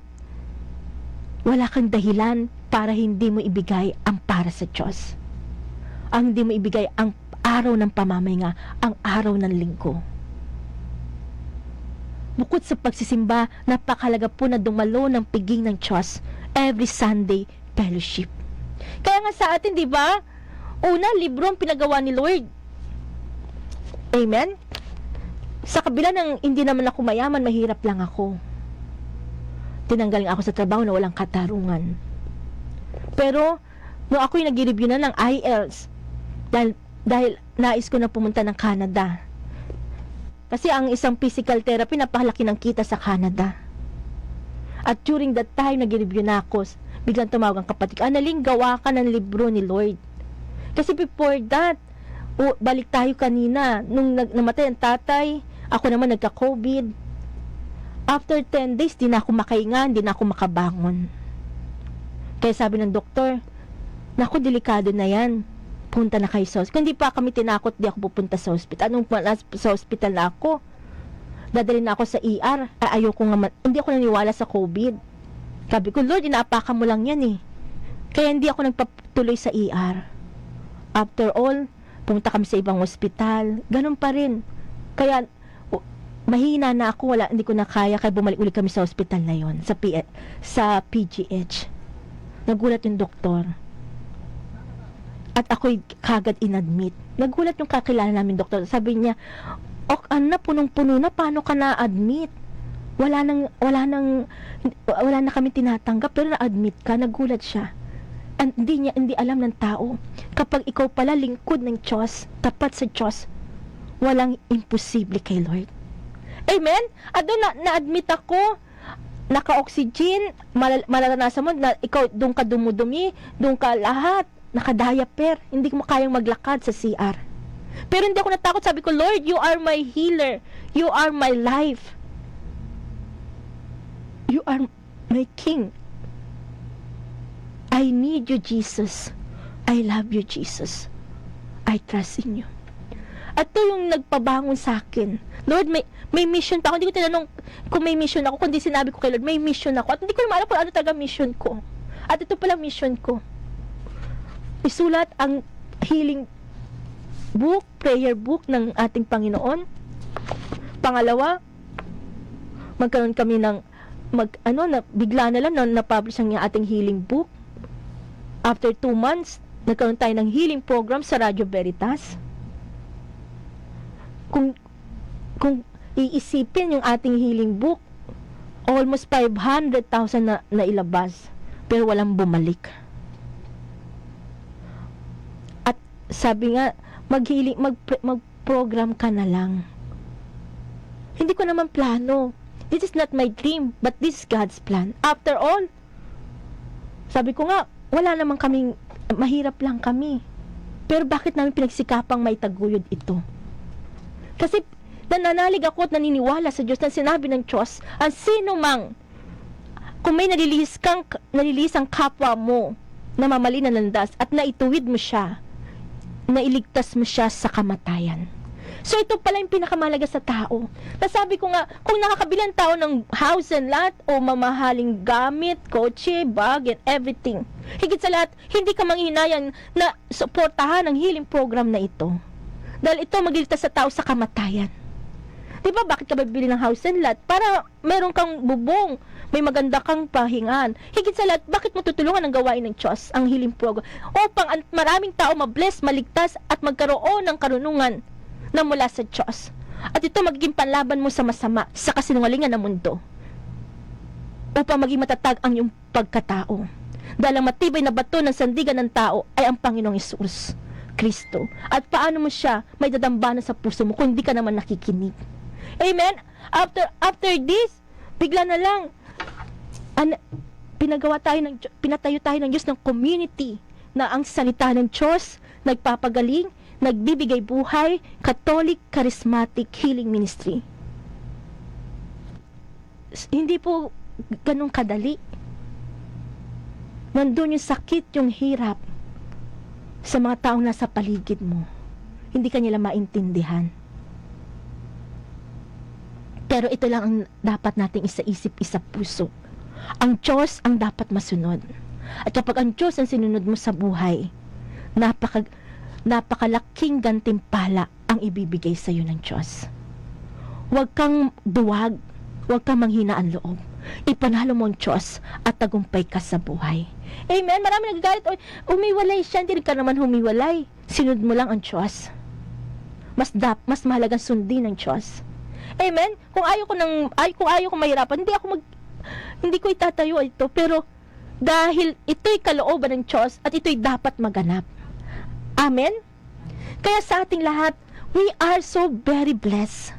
wala kang dahilan para hindi mo ibigay ang para sa Diyos. Ang hindi mo ibigay ang araw ng pamamahinga, ang araw ng linggo. Bukod sa pagsisimba, napakahalaga po na dumalo ng piging ng Diyos every Sunday fellowship. Kaya nga sa atin, di ba? Una, libro ang pinagawa ni Lord. Amen? Sa kabila ng hindi naman ako mayaman, mahirap lang ako. Tinanggaling ako sa trabaho na walang katarungan. Pero, nung ako'y nag-review na ng IELTS, dahil nais ko na pumunta ng Canada. Kasi ang isang physical therapy, napakalaki ng kita sa Canada. At during that time, nag-review na ako. Biglang tumawag ang kapatid ko, Analing, gawa ka ng libro ni Lord. Kasi before that, balik tayo kanina, nung namatay ang tatay, ako naman nagka-COVID. After 10 days, di na ako makahinga, di na ako makabangon. Kaya sabi ng doktor, naku, delikado na yan. Punta na kayo sa hospital. Kung hindi pa kami tinakot, di ako pupunta sa hospital. Anong sa hospital na ako? Dadalhin na ako sa ER. Ayoko nga, hindi ako naniwala sa COVID. Sabi ko, Lord, inaapakan mo lang yan eh. Kaya hindi ako nagpatuloy sa ER. After all, pumunta kami sa ibang hospital. Ganun pa rin. Kaya, mahina na ako. Hindi ko na kaya. Kaya bumalik ulit kami sa hospital na yon, sa PGH. Nagulat yung doktor. At ako'y kagad inadmit. Nagulat yung kakilala namin doktor. Sabi niya, punong-puno na, paano ka na-admit? Wala na kami tinatanggap, pero na-admit ka. Nagulat siya. And hindi alam ng tao. Kapag ikaw pala lingkod ng Diyos, tapat sa Diyos, walang imposible kay Lord. Amen? At doon na-admit ako, naka-oxygen, mararanasan mo na ikaw, doon ka dumudumi, doon ka lahat, naka-diaper, hindi mo kayang maglakad sa CR. Pero hindi ako natakot, sabi ko, Lord, you are my healer, you are my life, you are my King. I need you, Jesus. I love you, Jesus. I trust in you. At ito yung nagpabangon sa akin. Lord, may mission pa ako. Hindi ko tinanong kung may mission ako, kundi sinabi ko kay Lord, may mission ako. At hindi ko naman alam kung ano talaga mission ko. At ito pala mission ko. Isulat ang healing book, prayer book ng ating Panginoon. Pangalawa, magkaroon kami ng bigla na lang na-publish ang ating healing book. After 2 months, nagkaroon tayo ng healing program sa Radio Veritas. Kung iisipin yung ating healing book, almost 500,000 na ilabas, pero walang bumalik. At sabi nga, mag-program ka na lang. Hindi ko naman plano. This is not my dream, but this is God's plan. After all, sabi ko nga, wala naman kaming, mahirap lang kami. Pero bakit namin pinagsikapang may taguyod ito? Kasi nananalig ako at naniniwala sa Diyos na sinabi ng Diyos, ang sino mang, kung may nalilis ang kapwa mo na mamali na landas at naituwid mo siya, nailigtas mo siya sa kamatayan. So ito pala yung pinakamahalaga sa tao. Nasabi ko nga, kung nakakabili ang tao ng house and lot o mamahaling gamit, kotse, bag, and everything, higit sa lahat, hindi ka manghihinayang na suportahan ang healing program na ito. Dahil ito magiligtas sa tao sa kamatayan. Di ba bakit ka bibili ng house and lot? Para meron kang bubong, may maganda kang pahingan. Higit sa lahat, bakit mo tutulungan ang gawain ng Diyos, ang healing program? Upang maraming tao mabless, maligtas, at magkaroon ng karunungan na mula sa Diyos. At ito magiging panlaban mo sa masama, sa kasinungalingan ng mundo. Upang maging matatag ang iyong pagkatao. Dahil ang matibay na bato ng sandigan ng tao ay ang Panginoong Hesus Kristo. At paano mo siya may dadambanan sa puso mo kung hindi ka naman nakikinig? Amen? After this, bigla na lang, pinatayo tayo ng Diyos ng community na ang salita ng Diyos, nagpapagaling, nagbibigay buhay, Catholic Charismatic Healing Ministry. Hindi po ganun kadali. Nandun yung sakit, yung hirap sa mga taong nasa paligid mo. Hindi ka nila maintindihan. Pero ito lang ang dapat nating isa-isip, isa-puso. Ang Diyos ang dapat masunod. At kapag ang Diyos ang sinunod mo sa buhay, napakalaking gantimpala ang ibibigay sa iyo ng Diyos. Huwag kang duwag, huwag kang manghina ang loob. Ipanalo mo ang Diyos at tagumpay ka sa buhay. Amen? Marami nagagalit, umiwalay siya, hindi ka naman humiwalay. Sinunod mo lang ang Diyos. Mas mahalagang sundin ng Diyos. Amen? Kung ayaw ko mahirapan, hindi ko itatayo ito, pero dahil ito'y kalooban ng Diyos at ito'y dapat maganap. Amen? Kaya sa ating lahat, we are so very blessed.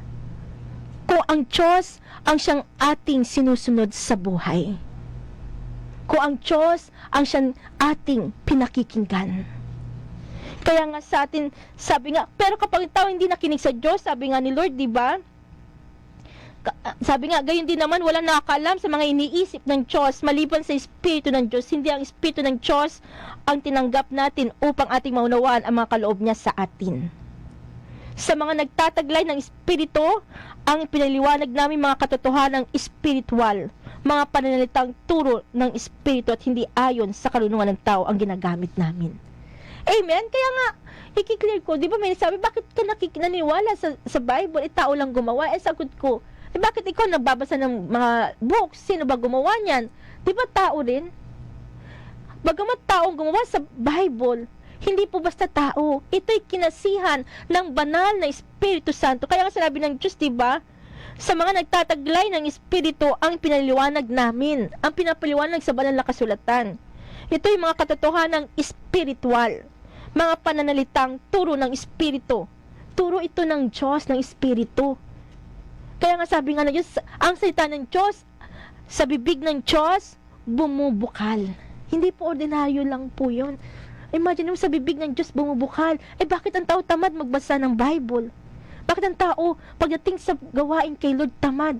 Kung ang Diyos ang siyang ating sinusunod sa buhay. Kung ang Diyos ang siyang ating pinakikinggan. Kaya nga sa atin, sabi nga, pero kapag tao hindi nakinig sa Diyos, sabi nga ni Lord, di ba? Sabi nga, gayon din naman, walang nakakaalam sa mga iniisip ng Diyos, maliban sa Espiritu ng Diyos. Hindi ang Espiritu ng Diyos ang tinanggap natin upang ating maunawaan ang mga kaloob niya sa atin. Sa mga nagtataglay ng Espiritu, ang pinaliwanag namin mga katotohanan ng espiritual, mga pananalitang turo ng Espiritu at hindi ayon sa karunungan ng tao ang ginagamit namin. Amen? Kaya nga, i-clear ko, di ba may sabi, bakit ka naniniwala sa Bible? Tao lang gumawa. Sagot ko, bakit ikaw nagbabasa ng mga books? Sino ba gumawa niyan? Di ba tao rin? Bagamat taong gumawa sa Bible, hindi po basta tao. Ito'y kinasihan ng banal na Espiritu Santo. Kaya nga sinabi ng Diyos, di ba? Sa mga nagtataglay ng Espiritu ang pinaliwanag namin. Ang pinapaliwanag sa banal na kasulatan. Ito'y mga katotohanan ng espiritual. Mga pananalitang turo ng Espiritu. Turo ito ng Diyos, ng Espiritu. Kaya nga sabi nga ng Diyos, ang salita ng Diyos, sa bibig ng Diyos, bumubukal. Hindi po ordinaryo lang po yun. Imagine mo sa bibig ng Diyos bumubukal. Bakit ang tao tamad magbasa ng Bible? Bakit ang tao, pagdating sa gawain kay Lord, tamad?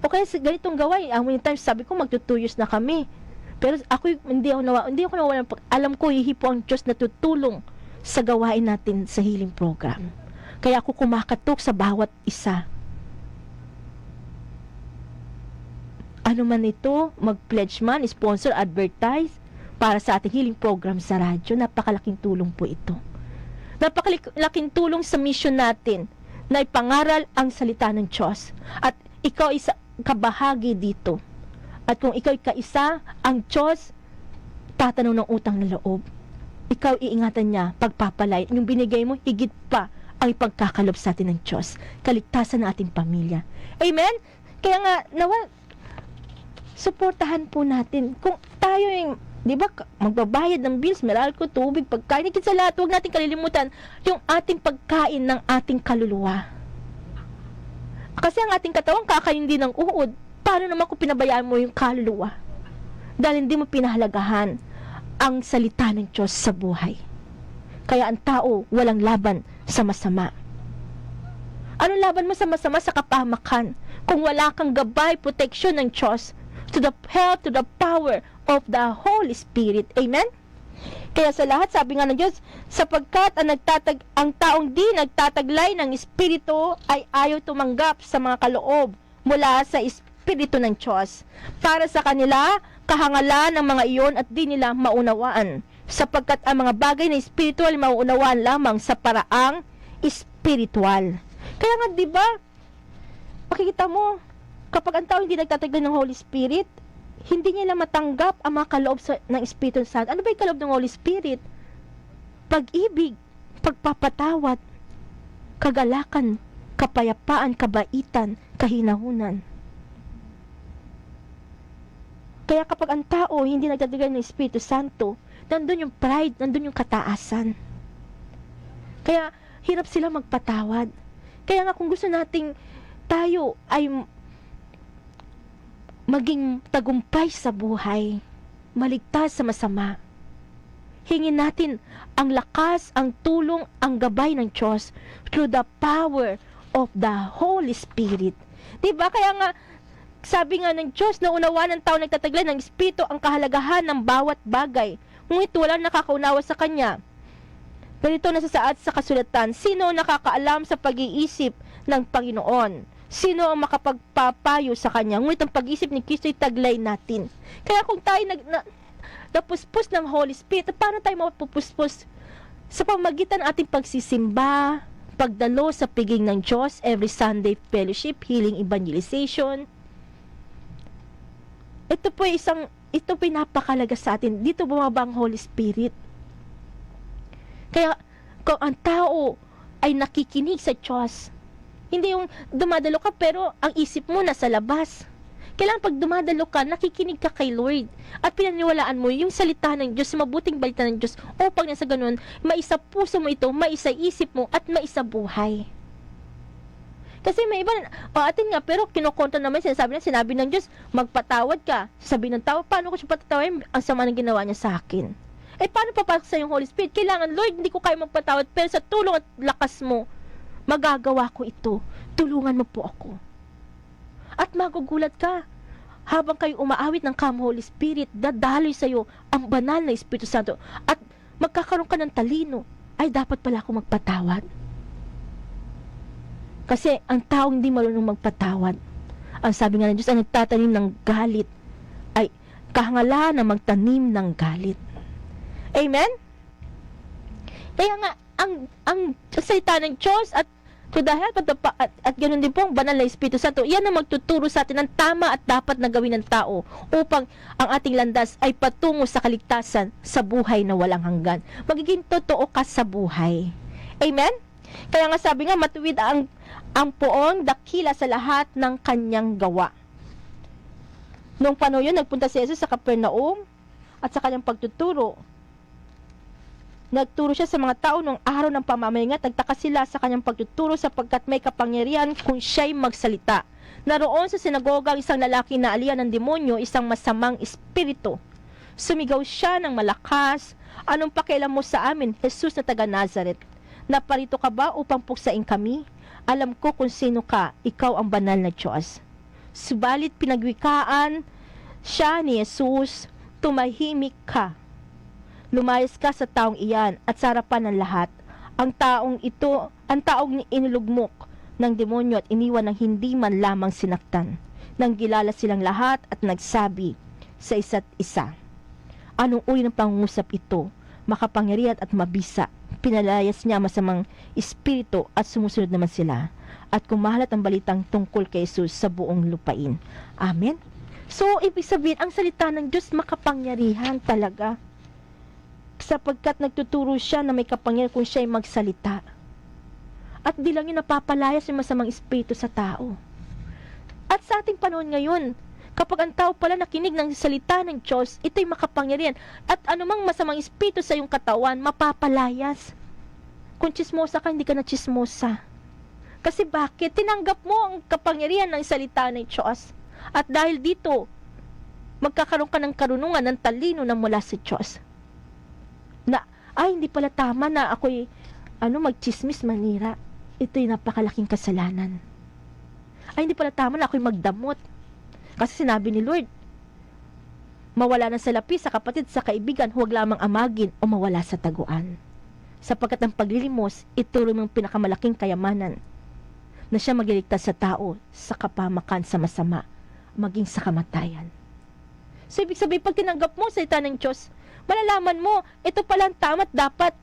O kaya sa ganitong gawain, many times sabi ko, magtutuyos na kami. Pero ako, hindi ako nawawalan. Alam ko, hihipo ang Diyos na tutulong sa gawain natin sa healing program. Kaya ako kumakatok sa bawat isa. Ano man ito, mag-pledge man, sponsor, advertise, para sa ating healing program sa radyo, napakalaking tulong po ito. Napakalaking tulong sa mission natin na ipangaral ang salita ng Diyos. At ikaw isa kabahagi dito. At kung ikaw kaisa, ang Diyos tatanong ng utang na loob. Ikaw iingatan niya, pagpapalay. Yung binigay mo, higit pa ang ipagkakalob sa atin ng Diyos. Kaligtasan ng ating pamilya. Amen? Kaya nga, suportahan po natin. Kung tayo yung, di ba, magbabayad ng bills, meralco, tubig, pagkain, higit sa lahat, huwag natin kalilimutan yung ating pagkain ng ating kaluluwa. Kasi ang ating katawan, kakain din ng uod. Paano naman kung pinabayaan mo yung kaluluwa? Dahil hindi mo pinahalagahan ang salita ng Diyos sa buhay. Kaya ang tao, walang laban sa masama. Anong laban mo sa masama? Sa kapahamakan. Kung wala kang gabay, proteksyon ng Diyos, to the help, to the power of the Holy Spirit. Amen? Kaya sa lahat, sabi nga ng Diyos, sapagkat ang taong di nagtataglay ng Espiritu ay ayaw tumanggap sa mga kaloob mula sa Espiritu ng Diyos. Para sa kanila, kahangalan ng mga iyon at di nila maunawaan. Sapagkat ang mga bagay na espiritual mauunawaan lamang sa paraang espiritual. Kaya nga, di ba, makikita mo, kapag ang tao hindi nagtataglay ng Holy Spirit, hindi niya lang matanggap ang mga kaloob ng Espiritu Santo. Ano ba yung kaloob ng Holy Spirit? Pag-ibig, pagpapatawad, kagalakan, kapayapaan, kabaitan, kahinahunan. Kaya kapag ang tao hindi nagtataglay ng Espiritu Santo, nandun yung pride, nandun yung kataasan. Kaya hirap sila magpatawad. Kaya nga kung gusto nating tayo ay maging tagumpay sa buhay, maligtas sa masama, hingin natin ang lakas, ang tulong, ang gabay ng Diyos through the power of the Holy Spirit. Diba? Kaya nga, sabi nga ng Diyos, na unawa ng tao nagtataglay ng Espiritu ang kahalagahan ng bawat bagay. Ngunit walang nakakaunawa sa Kanya. Ganito nasasaad sa kasulatan, sino nakakaalam sa pag-iisip ng Panginoon? Sino ang makapagpapayo sa Kanya? Ngunit ang pag-isip ni Kristo ay taglay natin. Kaya kung tayo napuspos ng Holy Spirit, paano tayo mapupuspos? Sa pamagitan ng ating pagsisimba, pagdalo sa piging ng Diyos, every Sunday fellowship, healing evangelization. Ito po napakalaga sa atin. Dito bumaba ang Holy Spirit. Kaya kung ang tao ay nakikinig sa Diyos, hindi yung dumadalo ka pero ang isip mo nasa labas. Kailangan pag dumadalo ka, nakikinig ka kay Lord at pinaniwalaan mo yung salita ng Diyos, mabuting balita ng Diyos upang nasa ganun, maisa puso mo ito, maisa isip mo at maisa buhay. Kasi may iba, atin nga, pero kinukontra naman, sinabi ng Diyos, magpatawad ka. Sabi ng tao, paano ko siya patatawain? Ang sama ng ginawa niya sa akin. Paano papasok sa yung Holy Spirit? Kailangan, Lord, hindi ko kaya magpatawad, pero sa tulong at lakas mo, magagawa ko ito. Tulungan mo po ako. At magugulat ka. Habang kayo umaawit ng Come Holy Spirit, dadaloy sa iyo ang banal na Espiritu Santo. At magkakaroon ka ng talino. Ay, dapat pala ako magpatawad. Kasi ang tao hindi marunong magpatawad. Ang sabi nga ng Diyos, ang nagtatanim ng galit ay kahangalan na magtanim ng galit. Amen? Kaya nga, ang salita ng Diyos at dahil at ganoon din po ang banal na Espiritu Santo, yan ang magtuturo sa atin ng tama at dapat na gawin ng tao upang ang ating landas ay patungo sa kaligtasan sa buhay na walang hanggan. Magiging totoo ka sa buhay. Amen? Kaya nga sabi nga, matuwid ang poong dakila sa lahat ng kanyang gawa. Noong panahon yun, nagpunta si Jesus sa Capernaum at sa kanyang pagtuturo. Nagturo siya sa mga tao noong araw ng pamamahinga, nagtaka sila sa kanyang pagtuturo sapagkat may kapangyarihan kung siya'y magsalita. Naroon sa sinagoga isang lalaki na alian ng demonyo, isang masamang espiritu. Sumigaw siya ng malakas, anong pakialam mo sa amin, Jesus na taga Nazaret? Naparito ka ba upang puksain kami? Alam ko kung sino ka, ikaw ang banal na Diyos. Subalit pinagwikaan siya ni Jesus, tumahimik ka. Lumayas ka sa taong iyan at sa harapan ng lahat. Ang taong inilugmok ng demonyo at iniwan ng hindi man lamang sinaktan. Nang gilala silang lahat at nagsabi sa isa't isa, anong uri ng pangungusap ito? Makapangyarihan at mabisa. Pinalayas niya masamang espiritu at sumusunod naman sila. At kumalat ang balitang tungkol kay Jesus sa buong lupain. Amen? So, ibig sabihin, ang salita ng Diyos makapangyarihan talaga. Sapagkat nagtuturo siya na may kapangyarihan kung siya'y magsalita. At di lang yun napapalayas yung masamang espiritu sa tao. At sa ating panahon ngayon, kapag ang tao pala nakinig ng salita ng Diyos, ito'y makapangyarihan. At anumang masamang espiritu sa iyong katawan, mapapalayas. Kung chismosa ka, hindi ka na chismosa. Kasi bakit? Tinanggap mo ang kapangyarihan ng salita ng Diyos. At dahil dito, magkakaroon ka ng karunungan, ng talino na mula sa Diyos. Na, ay, hindi pala tama na ako'y, magchismis, manira. Ito'y napakalaking kasalanan. Ay, hindi pala tama na ako'y magdamot. Kasi sinabi ni Lord, mawala ng salapi sa kapatid, sa kaibigan, huwag lamang amagin o mawala sa taguan. Sapagkat ang paglilimos, ito rin ang pinakamalaking kayamanan na siya magliligtas sa tao sa kapamakan sa masama, maging sa kamatayan. So, ibig sabihin, pag tinanggap mo sa salita ng Diyos, malalaman mo, ito pala ang tama at dapat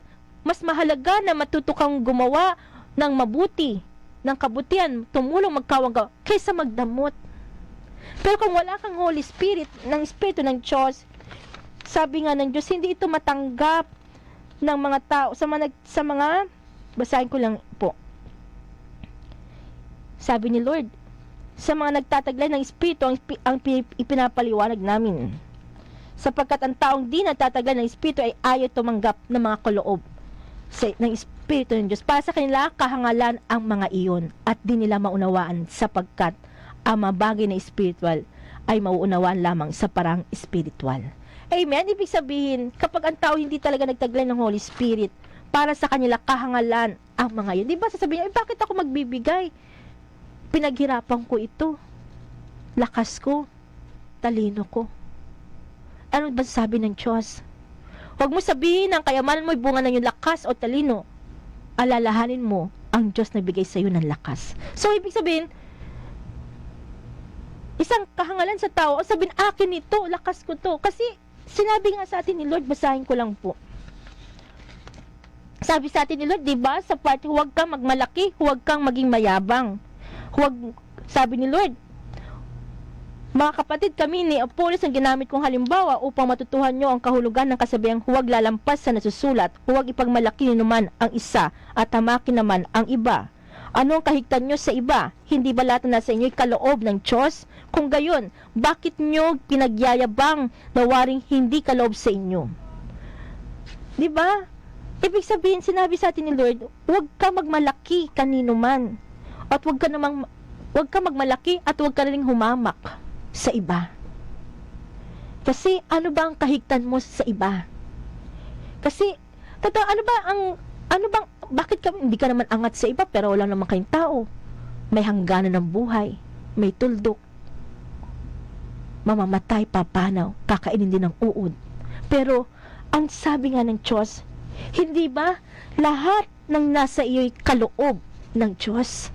mas mahalaga na matuto kang gumawa ng mabuti ng kabutihan, tumulong magkawanggaw, kaysa magdamot. Pero kung wala kang Holy Spirit, ng Espiritu ng Diyos, sabi nga ng Diyos, hindi ito matanggap ng mga tao, sa mga, basahin ko lang po. Sabi ni Lord, sa mga nagtataglay ng Espiritu, ang ipinapaliwanag namin. Sapagkat ang taong di nagtataglay ng Espiritu ay ayaw tumanggap ng mga kaloob ng Espiritu ng Diyos. Para sa kanila, kahangalan ang mga iyon at di nila maunawaan sapagkat ang mga bagay na spiritual ay mauunawaan lamang sa parang spiritual. Amen? Ibig sabihin, kapag ang tao hindi talaga nagtaglay ng Holy Spirit, para sa kanila, kahangalan ang mga iyon. Di ba sasabihin niya, bakit ako magbibigay? Pinaghirapan ko ito. Lakas ko. Talino ko. Ano ba sabi ng Diyos? Huwag mo sabihin ang kayamanan mo ay bunga ng iyong lakas o talino. Alalahanin mo ang Diyos na bigay sa iyo ng lakas. So, ibig sabihin, isang kahangalan sa tao, o sabihin, akin ito, lakas ko to. Kasi, sinabi nga sa atin ni Lord, basahin ko lang po. Sabi sa atin ni Lord, diba, sa part, huwag kang magmalaki, huwag kang maging mayabang. Sabi ni Lord, mga kapatid, kami ni Apollos ang ginamit kong halimbawa upang matutuhan nyo ang kahulugan ng kasabihang huwag lalampas sa nasusulat, huwag ipagmalaki naman ang isa at hamakin naman ang iba. Ano ang kahigtan nyo sa iba? Hindi ba lahat na sa inyo'y kaloob ng Diyos? Kung gayon, bakit nyo pinagyayabang na waring hindi kaloob sa inyo? Diba? Ibig sabihin, sinabi sa atin ni Lord, huwag ka magmalaki kanino man. At huwag ka magmalaki at huwag ka rin humamak sa iba. Kasi ano ba ang kahigtan mo sa iba? Kasi totoo, bakit hindi ka naman angat sa iba pero wala naman kayong tao? May hangganan ng buhay, may tuldok. Mamamatay, papanaw, kakainin din ng uod. Pero ang sabi nga ng Diyos, hindi ba lahat ng nasa iyo'y kaloob ng Diyos?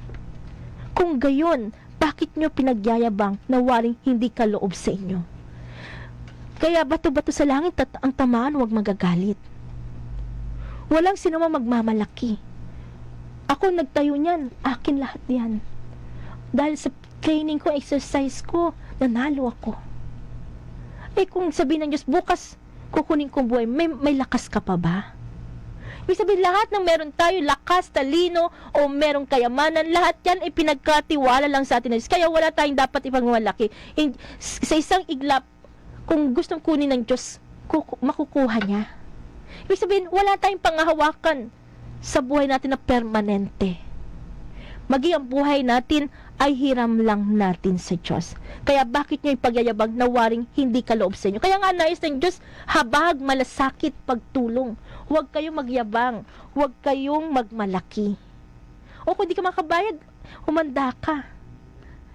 Kung gayon, bakit nyo pinagyayabang na waring hindi kaloob sa inyo? Kaya bato-bato sa langit at ang tamaan huwag magagalit. Walang sinumang magmamalaki. Ako nagtayo niyan, akin lahat yan. Dahil sa training ko, exercise ko, nanalo ako. Kung sabihin ng Diyos, bukas kukunin kong buhay, may lakas ka pa ba? Ibig sabihin, lahat ng meron tayo, lakas, talino, o merong kayamanan, lahat yan ay pinagkatiwala lang sa atin ng Diyos. Kaya wala tayong dapat ipagmalaki. Sa isang iglap, kung gustong kunin ng Diyos, makukuha niya. Ibig sabihin, wala tayong pangahawakan sa buhay natin na permanente. Maging ang buhay natin ay hiram lang natin sa Diyos. Kaya bakit nyo ipagyayabang na waring hindi kaloob sa inyo? Kaya nga nais ng Diyos, habag, malasakit, pagtulong. Huwag kayong magyabang. Huwag kayong magmalaki. O kung di ka makabayad, humanda ka.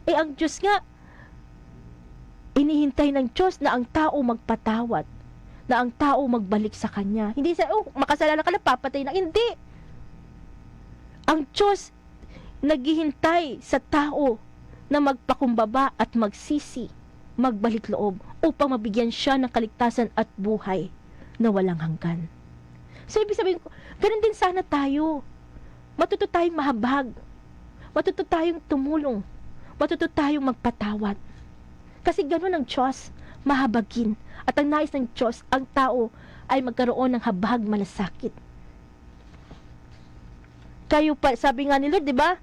Ang Diyos nga, inihintay ng Diyos na ang tao magpatawad. Na ang tao magbalik sa Kanya. Hindi sa, makasalanan ka na, papatay na. Hindi. Ang Diyos, naghihintay sa tao na magpakumbaba at magsisi, magbalik loob upang mabigyan siya ng kaligtasan at buhay na walang hanggan. So, ibig sabihin ko, ganun din sana tayo. Matuto tayong mahabag. Matuto tayong tumulong. Matuto tayong magpatawad. Kasi ganun ang Diyos, mahabagin. At ang nais ng Diyos, ang tao ay magkaroon ng habag malasakit. Kayo pa, sabi nga ni Lord, di ba?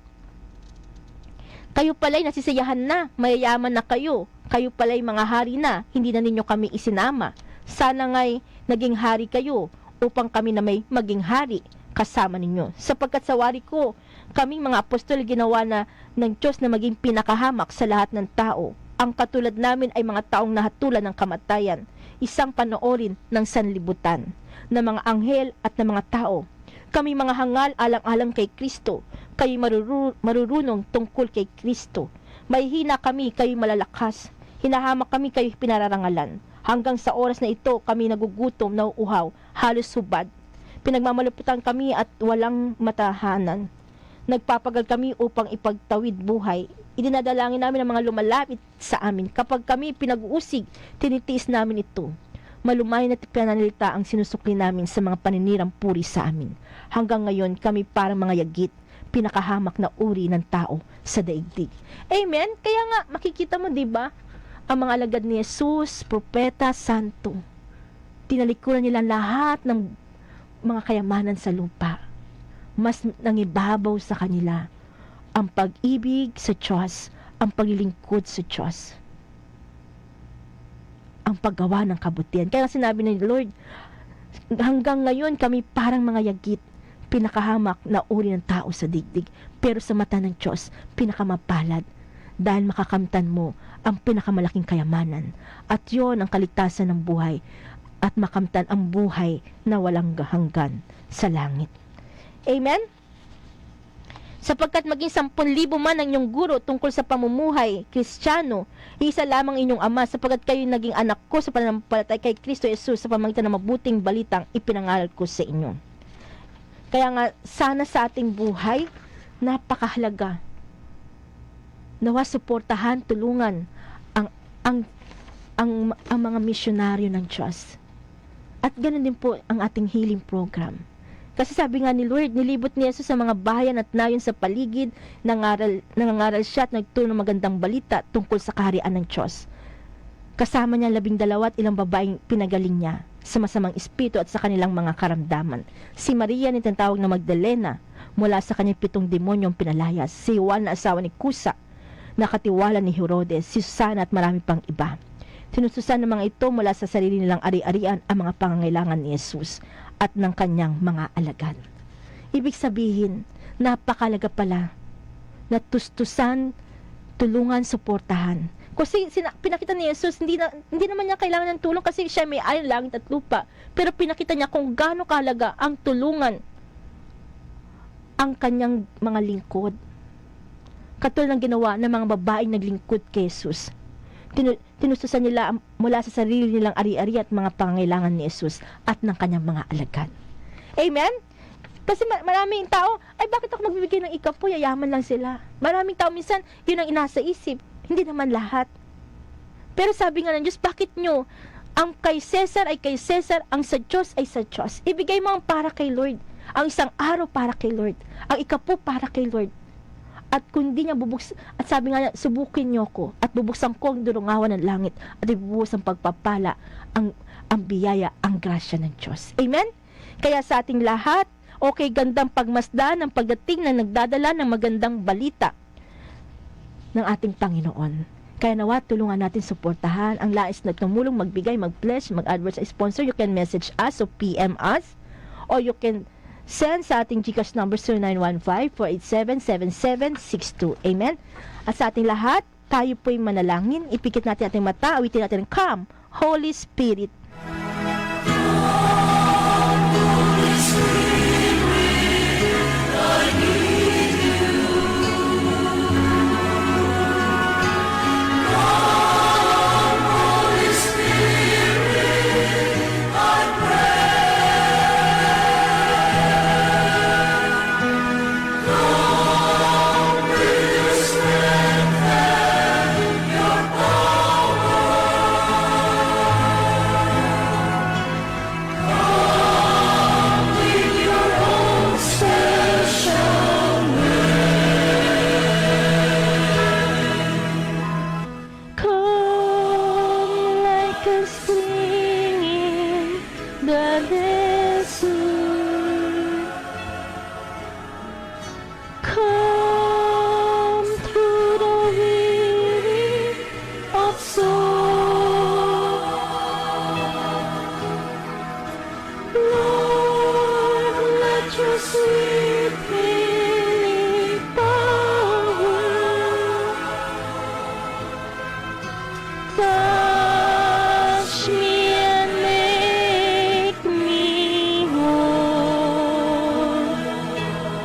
Kayo pala'y nasisiyahan na, mayayaman na kayo. Kayo pala'y mga hari na, hindi na ninyo kami isinama. Sana nga'y naging hari kayo, upang kami na may maging hari kasama ninyo. Sapagkat sa wari ko, kaming mga apostol ginawa na ng Diyos na maging pinakahamak sa lahat ng tao. Ang katulad namin ay mga taong nahatulan ng kamatayan, isang panoorin ng sanlibutan, ng mga anghel at ng mga tao. Kami mga hangal alang-alang kay Kristo, kayo marurunong tungkol kay Kristo. May hina kami, kayo malalakas. Hinahamak kami, kayo pinararangalan. Hanggang sa oras na ito, kami nagugutom, nauuhaw, halos hubad. Pinagmamalupitan kami at walang matahanan. Nagpapagal kami upang ipagtawid buhay. Idinadalangin namin ang mga lumalapit sa amin. Kapag kami pinag-uusig, tinitiis namin ito. Malumayan at pananalita ang sinusukli namin sa mga paninirang puri sa amin. Hanggang ngayon, kami parang mga yagit. pinakahamak na uri ng tao sa daigdig. Amen? Kaya nga, makikita mo, di ba? Ang mga alagad ni Jesus, propeta, santo, tinalikuran nila lahat ng mga kayamanan sa lupa. Mas nangibabaw sa kanila ang pag-ibig sa Diyos, ang paglilingkod sa Diyos, ang paggawa ng kabutihan. Kaya sinabi ni Lord, hanggang ngayon kami parang mga yagit, pinakahamak na uri ng tao sa digdig, pero sa mata ng Diyos, pinakamapalad, dahil makakamtan mo ang pinakamalaking kayamanan, at yon ang kaligtasan ng buhay, at makamtan ang buhay na walang hanggan sa langit. Amen? Sapagkat maging 10,000 man ang inyong guro tungkol sa pamumuhay Kristiyano, isa lamang inyong ama, sapagkat kayo naging anak ko sa pananampalataya kay Kristo Jesus sa pamamagitan ng mabuting balitang ipinangaral ko sa inyo. Kaya nga, sana sa ating buhay, napakahalaga. Nawa suportahan, tulungan ang mga misyonaryo ng Diyos. At ganoon din po ang ating healing program. Kasi sabi nga ni Lord, nilibot ni Jesus sa mga bayan at nayon sa paligid, nangangaral siya at nagturo ng magandang balita tungkol sa kaharian ng Diyos. Kasama niya 12 at ilang babaeng pinagaling niya sa masamang espiritu at sa kanilang mga karamdaman. Si Maria na tinatawag na Magdalena, mula sa kanyang 7 demonyong pinalayas. Si Juan na asawa ni Kusa, nakatiwala ni Herodes, si Susana at marami pang iba. Tinususan ng mga ito mula sa sarili nilang ari-arian ang mga pangangailangan ni Jesus at ng kanyang mga alagad. Ibig sabihin, napakalaga pala na tustusan, tulungan, suportahan. Kasi pinakita ni Jesus, hindi naman niya kailangan ng tulong kasi siya may ayon, langit at lupa. Pero pinakita niya kung gaano kahalaga ang tulungan ang kanyang mga lingkod. Katulad ng ginawa ng mga babaeng naglingkod kay Jesus. Tinustusan nila mula sa sarili nilang ari-ari at mga pangangailangan ni Jesus at ng kanyang mga alagad. Amen? Kasi maraming tao, ay bakit ako magbibigay ng ikapo, yayaman lang sila. Maraming tao minsan, yun ang inasa isip. Hindi naman lahat. Pero sabi nga ng Diyos, bakit nyo, ang kay Cesar ay kay Cesar, ang sa Diyos ay sa Diyos. Ibigay mo ang para kay Lord. Ang isang araw para kay Lord. Ang ikapo para kay Lord. At kung di niya at sabi nga, subukin niyo ko at bubuksan ko ang durungawan ng langit at ibubuhos ang pagpapala, ang biyaya, ang grasya ng Diyos. Amen? Kaya sa ating lahat, okay, gandang pagmasdan ng pagdating na nagdadala ng magandang balita ng ating Panginoon. Kaya nawa, tulungan natin suportahan ang lais na tumulong, magbigay, mag-pledge, mag-advert sa sponsor. You can message us o PM us, or you can send sa ating GCash number 0915-487-7762. Amen? At sa ating lahat, tayo po'y manalangin. Ipikit natin ating mata, awitin natin, Come, Holy Spirit.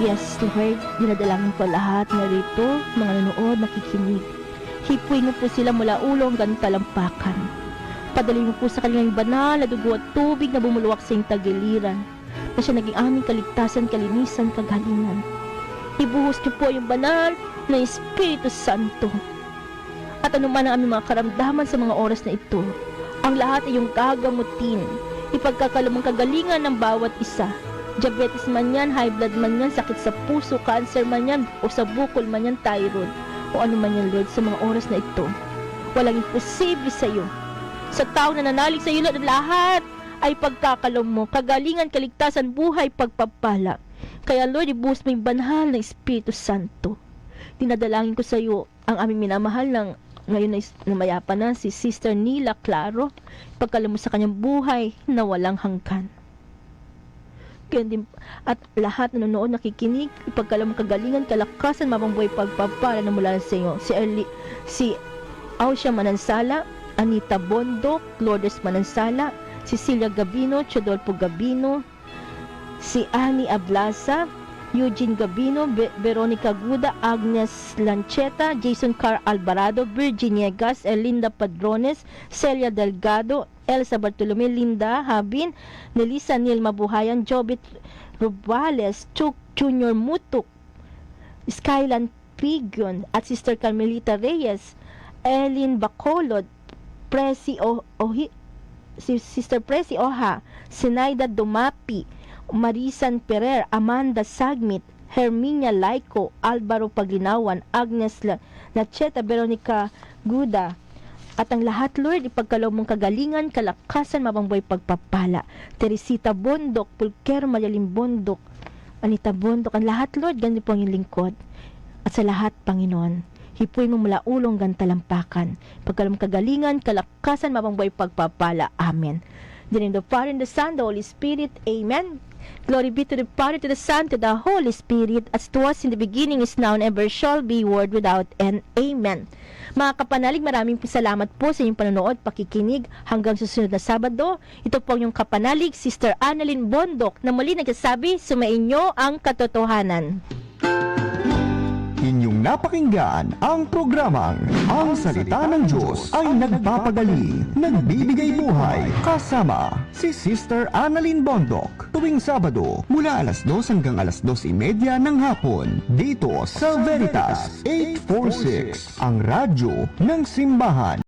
Yes, Lord, dinadalangin ko lahat na rito, mga nanonood, nakikinig. Hipuin mo po sila mula ulo hanggang talampakan. Padalhin mo po sa kanilang banal na dugo at tubig na bumuluwak sa iyong tagiliran, na siya naging aming kaligtasan, kalinisan, kagalingan. Ibuhos niyo po yung banal na Espiritu Santo. At anuman ang aming mga karamdaman sa mga oras na ito, ang lahat ay iyong gagamutin, ipagkakalamang kagalingan ng bawat isa. Diabetes man yan, high blood man yan, sakit sa puso, cancer man yan, o sa bukol man yan, thyroid, o ano man yan, Lord, sa mga oras na ito. Walang imposible sa iyo. Sa tao na nanalig sa iyo, Lord, lahat ay pagkakalom mo, kagalingan, kaligtasan, buhay, pagpapala. Kaya, Lord, ibuhos mo yung banhal ng Espiritu Santo. Dinadalangin ko sa iyo ang aming minamahal ng ngayon na namayapa na si Sister Nila Claro. Pagkalam mo sa kanyang buhay na walang hanggan. At lahat na nanonood, nakikinig, ipagkalam mo kagalingan, kalakasan, mabangbuhay, pagpapala na mula sa iyo. Si Ausya Manansala, Anita Bondok, Lourdes Manansala, Cecilia Gabino, Chodolfo Gabino, si Annie Ablasa, Eugene Gabino, Veronica Guda, Agnes Lancheta, Jason Carr Alvarado, Virginia Gas, Elinda Padrones, Celia Delgado, Elsa Bartolome, Linda Habin, Nelisa Nilma Buhayan, Jobit Rubales, Chuk Junior Mutuk, Skylan Pigon, at Sister Carmelita Reyes, Elin Bacolod, Sister Presi Oha, Sinaida Dumapi, Marisan Perer, Amanda Sagmit, Herminia Laico, Alvaro Paglinawan, Agnes Lacheta, Veronica Guda, at ang lahat, Lord, ipagkalaw mong kagalingan, kalakasan, mabangboy, pagpapala. Teresita Bondok, Pulquero Mayalim Bondok, Anita Bondok, ang lahat, Lord, ganito po ang iyong lingkod. At sa lahat, Panginoon, hipuin mo mula ulong gantalampakan. Pagkalam kagalingan, kalakasan, mabangboy, pagpapala. Amen. In the name of the Father, and the Son, the Holy Spirit. Amen. Glory be to the Father, to the Son, to the Holy Spirit, as it was in the beginning, is now, and ever shall be, world without end. Amen. Mga kapanalig, maraming salamat po sa inyong panonood, pakikinig. Hanggang susunod na Sabado, ito po ang inyong kapanalig, Sister Annalyn Bondok, na muli nagsasabi, sumainyo ang katotohanan. Inyong napakinggan ang programang Ang Salita ng Diyos ay Nagpapagaling, Nagbibigay Buhay, kasama si Sister Annalyn Bondok. Tuwing Sabado, mula alas 2 hanggang alas 2:30 ng hapon, dito sa Veritas 846, ang radyo ng simbahan.